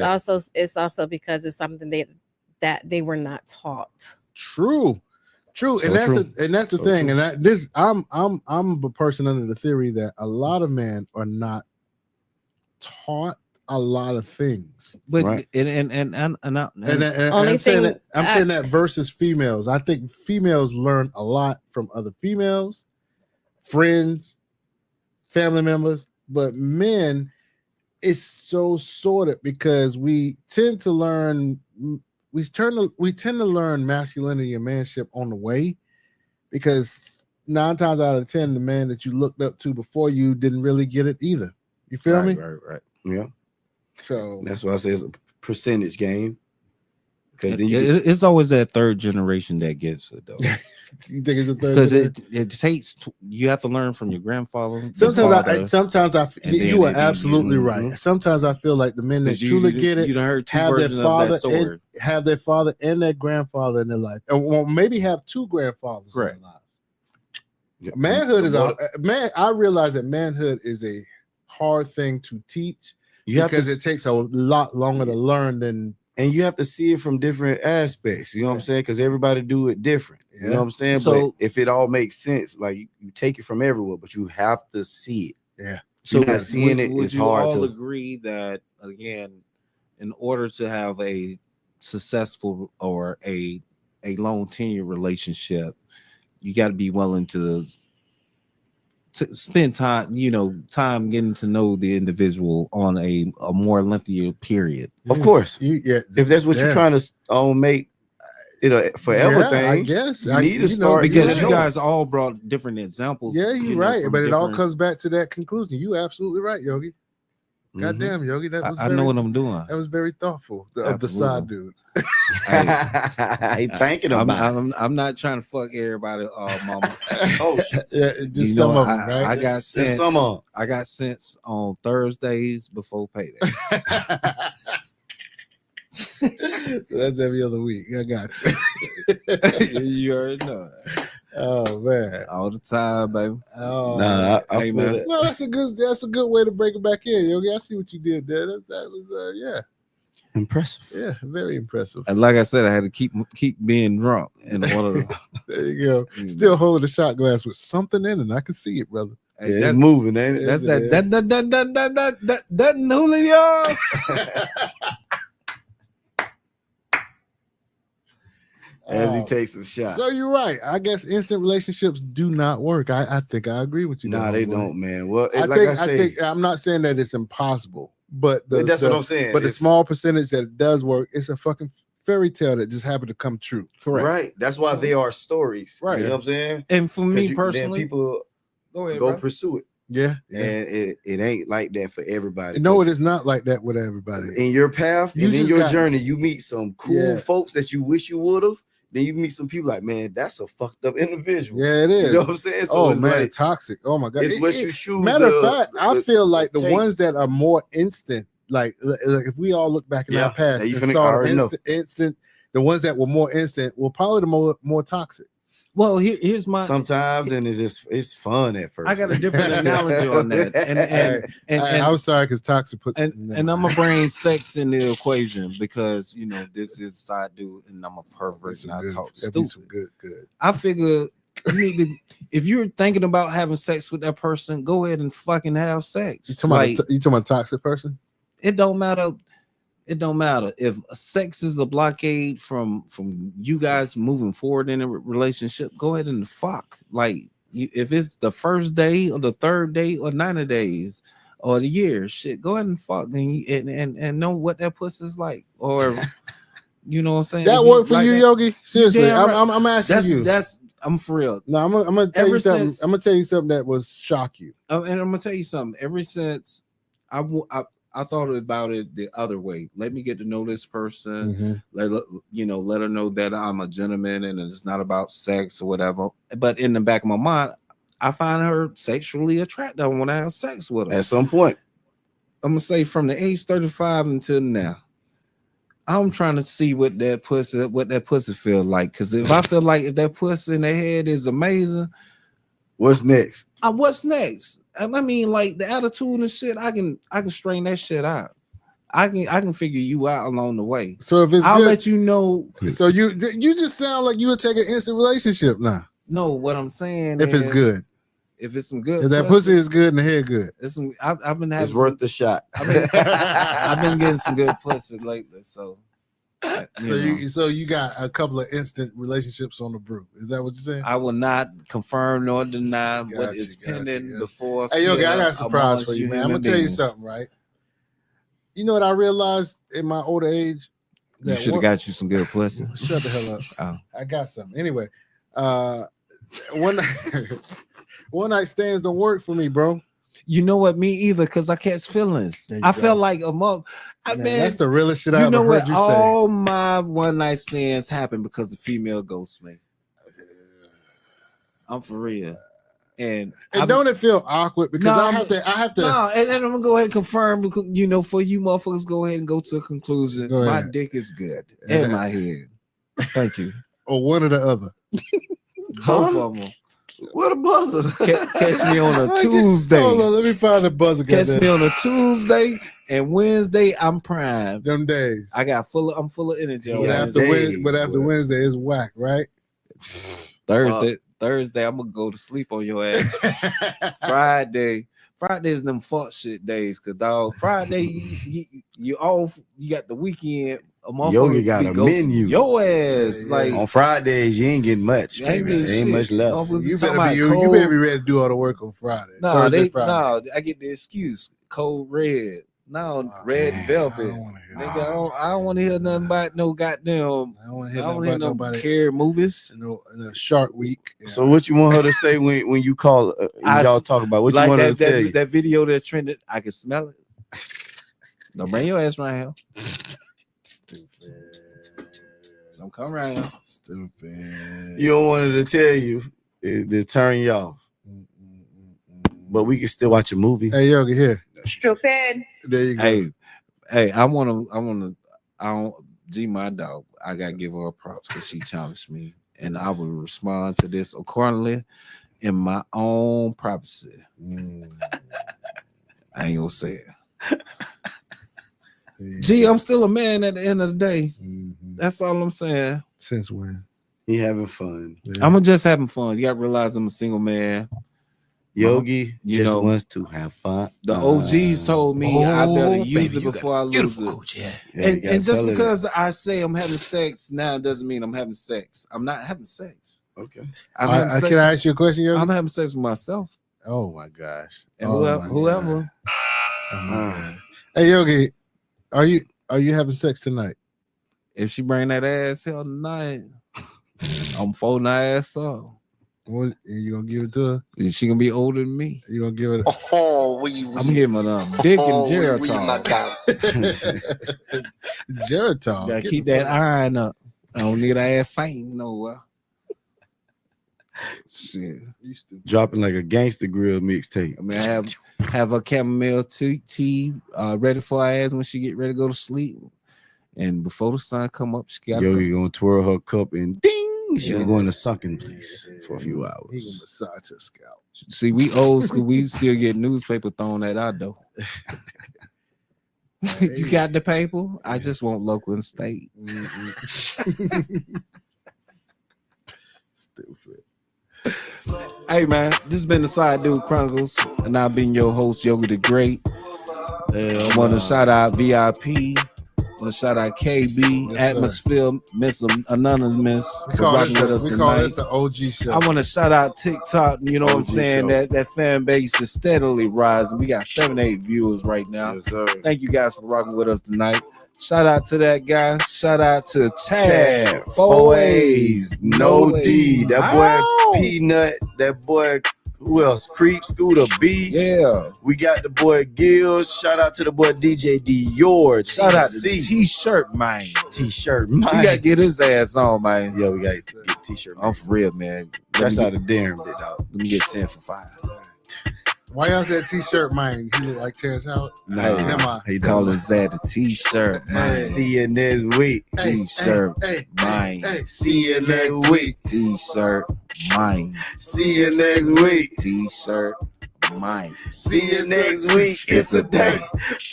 it's also because it's something that they were not taught. True. So and that's true. The So thing. true. And I'm a person under the theory that a lot of men are not taught a lot of things. But right. and I'm saying that versus females. I think females learn a lot from other females, friends, family members, but men, it's so sorted because we tend to learn masculinity and manship on the way, because 9 times out of 10, the man that you looked up to before you didn't really get it either. You feel me? Right. Yeah. So that's why I say it's a percentage game. Because it's always that third generation that gets it, though. You think it's a third? Because it takes. You have to learn from your grandfather. Sometimes you are absolutely right. Sometimes I feel like the men that truly get it have their father and their grandfather in their life, or maybe have 2 grandfathers. Correct. In their life. Manhood is I realize that manhood is a hard thing to teach because it takes a lot longer to learn than. And you have to see it from different aspects. You know what I'm saying? Because everybody do it different. You know what I'm saying? So but if it all makes sense, like you take it from everywhere, but you have to see it. Yeah. So not seeing it would is you hard all to agree that, again, in order to have a successful or a long tenure relationship, you got to be willing to spend time, getting to know the individual on a more lengthier period. Of course. If that's what you're trying to make it a forever thing, I guess you need to start because you guys all brought different examples. Yeah, you're right, but it all comes back to that conclusion. You absolutely right, Yogi. Goddamn, Yogi, that was. I know what I'm doing. That was very thoughtful of the side dude. Hey, thinking about. I'm not trying to fuck everybody, mama. Oh, yeah, just some of them, right? I got sense. I got sense on Thursdays before payday. So that's every other week. I got you. You already know. Oh man, all the time, baby. Oh, nah, I hey, man. No, that's a good way to break it back in, Yogi. I see what you did there. That was yeah, impressive. Yeah, very impressive. And like I said, I had to keep being drunk in order. There you go. Still holding the shot glass with something in it. I can see it, brother. Hey, it's moving, ain't it? That's that Julio. as he takes a shot. So you're right. I guess instant relationships do not work. I think I agree with you. Nah, they don't, man. Well, I like I say, think I'm not saying that it's impossible, but that's what I'm saying. But the It's- small percentage that it does work, it's a fucking fairy tale that just happened to come true. Right. That's why they are stories. Right. You know what I'm saying? And for 'Cause me then personally, people go ahead, go bro. pursue it. Yeah. And it ain't like that for everybody. No, it is not like that with everybody. In your path You and in just your got- journey, you meet some cool Yeah. folks that you wish you would have. Then you meet some people like, man, that's a fucked up individual. Yeah, it is. You know what I'm saying? So Oh it's man, like, toxic. Oh my god. it's what you choose. Matter of to- fact, I to- feel like the take. ones that are more instant, like if we all look back in Yeah, our past you and finna saw already know. instant, the ones that were more instant were probably the more toxic. Well, here's my sometimes, and it's fun at first. I got a different analogy on that, and I'm sorry because toxic put and I'm gonna bring sex in the equation because you know this is side dude and I'm a pervert and I talk stupid. Good. I figure you need to, if you're thinking about having sex with that person, go ahead and fucking have sex. You talking about a toxic person? It don't matter. It don't matter if sex is a blockade from you guys moving forward in a relationship. Go ahead and fuck. Like if it's the first day or the third day or 90 days or the year, shit. Go ahead and fuck and know what that pussy's like, or you know what I'm saying. That If worked for like you, that- Yogi? Seriously, damn right. I'm asking you. That's I'm for real. No, I'm gonna tell you Ever something. since- I'm gonna tell you something that was shock you. And I'm gonna tell you something. Ever since I thought about it the other way. Let me get to know this person. Mhm. Let her know that I'm a gentleman and it's not about sex or whatever. But in the back of my mind, I find her sexually attractive. I want to have sex with her at some point. I'm gonna say from the age 35 until now. I'm trying to see what that pussy feels like. Because if I feel like if that pussy in the head is amazing, what's next? What's next? I mean, like the attitude and shit, I can strain that shit out. I can figure you out along the way. So if it's I'll good, let you know. So you just sound like you would take an instant relationship now. No, what I'm saying If it's is, good. if it's some good, If that pussy is good and the head good. it's some, I've been having It's worth some, the shot. I've been getting some good pussy lately. So, So you got a couple of instant relationships on the brew. Is that what you're saying? I will not confirm nor deny what Gotcha, is gotcha, pending gotcha. before. Hey, Yogi, I got a fear surprise amongst for you, man. I'm human gonna tell you beings. something, right? You know what I realized in my older age? You should have got you some good pussy. Shut the hell up. Oh. I got something. Anyway, one night stands don't work for me, bro. You know what? Me either, because I catch feelings. There you I go. felt like a month. Man, that's the realest shit I You ever know heard what? you say. All my one night stands happen because the female ghosts me. I'm for real. And don't it feel awkward because No, I have to No, and I'm gonna go ahead and confirm because for you motherfuckers, go ahead and go to a conclusion. Go My ahead. dick is good in my head. Thank you. or one or the other. Both of them. What a buzzer. Catch me on a Tuesday. Hold on, let me find the buzzer. Catch goddamn. me on a Tuesday and Wednesday. I'm primed. Them days. I'm full of energy. on But after Wednesday, it's whack, right? Thursday, I'm gonna go to sleep on your ass. Friday is them fuck shit days, cause dog. Friday you off. You got the weekend. A motherfucker Yogi got be a ghosting menu. Your ass, like on Fridays, you ain't getting much. Ain't Baby. getting Ain't shit. much left. Motherfucker You talking better be about you cold- better be ready to do all the work on Friday. Thursday, Friday. I get the excuse. Cold red. No, red velvet. Nigga, I don't want to hear nothing about no goddamn. I don't want to hear I don't nothing hear about no nobody. care movies. No, Shark Week. So what you want her to say when you call y'all talk about what you like want her that, to tell you? that video that trended. I can smell it. Don't bring your ass around here. Don't come around here. Stupid. You don't want her to tell you to turn you off. But we can still watch a movie. Hey, Yogi, here. Stupid. There you go. Hey, I don't G my dog. I gotta give her props because she challenged me, and I will respond to this accordingly in my own privacy. I ain't gonna say it. Gee, I'm still a man at the end of the day. That's all I'm saying. Since when? He having fun. I'm just having fun. You gotta realize I'm a single man. Yogi You just know, wants to have fun. The OGs told me I better use it before I lose it. Yeah, you gotta And just tell her because I say I'm having sex now doesn't mean I'm having sex. I'm not having sex. Okay. I'm having sex. Can I ask you a question, Yogi? I'm having sex with myself. Oh my gosh. And Oh whoever. my whoever. Oh my gosh. Hey Yogi, are you having sex tonight? If she bring that ass here tonight, I'm folding her ass up. What, you gonna give it to her? Is she gonna be older than me? You gonna give it? I'm gonna give her a dick and Geritol. Geritol. Gotta keep that iron up. I don't need her ass faint nowhere. Shit. Dropping like a gangster grill mixtape. I mean, have a chamomile tea ready for her ass when she get ready to go to sleep. And before the sun come up, she got Yogi gonna twirl her cup and ding. She Yeah. gonna go in the sunken place for a few He hours. gonna massage her scalp. See, we old school. We still get newspaper thrown at our door. You got the paper? I just want local and state. Stupid. Hey man, this has been the Side Dude Chronicles, and I've been your host, Yogi the Great. I want to shout out VIP. I want to shout out KB, Yes, Atmosphere, Miss Anonymous We for call rocking this with us the tonight. OG show. I want to shout out TikTok. You know what I'm OG saying? show. That fan base is steadily rising. We got 7-8 viewers right now. Yes, sir. Thank you guys for rocking with us tonight. Shout out to that guy. Shout out to Chad. 4 A's, no D. That boy Ow. Peanut. That boy, who else? Creep, Scooter B. Yeah. We got the boy Gil. Shout out to the boy DJ Dior. Shout out to TC. T-shirt man. T-shirt We man. gotta get his ass on, man. Yeah, we gotta get T-shirt. I'm for real, man. That's out of Darren, big dog. Let me get 10 for 5. Why y'all said T-shirt man? He look like Terrence Howard. Nah, Never mind. he Calling Zad a T-shirt man. See you next week. T-shirt Hey, mine. See you next week. T-shirt mine. See you next week. T-shirt mine. See you next week. It's a day.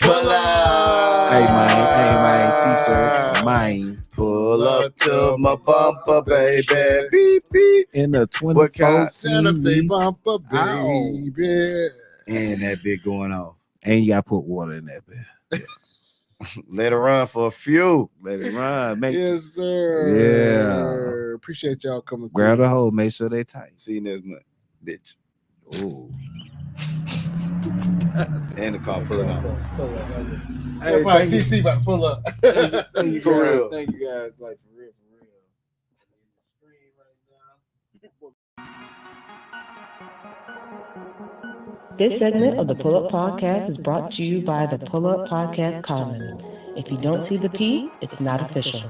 Pull up. Hey man, T-shirt mine. Pull up to my bumper, baby. Beep, beep. In the What kind? 24 Santa Fe series. bumper, baby. And that bit going off. And you gotta put water in that bit. Let it run for a few. Let it run. Make Yes, sir. Yeah. Appreciate y'all coming. grab through. the hole, make sure they tight. See you next month, bitch. Ooh. And the car pull it out. Hey, thank you. CC about to pull up. Thank you For guys. real. Thank you guys. Like for real, This segment of the Pull Up Podcast is brought to you by the Pull Up Podcast Commons. If you don't see the P, it's not official.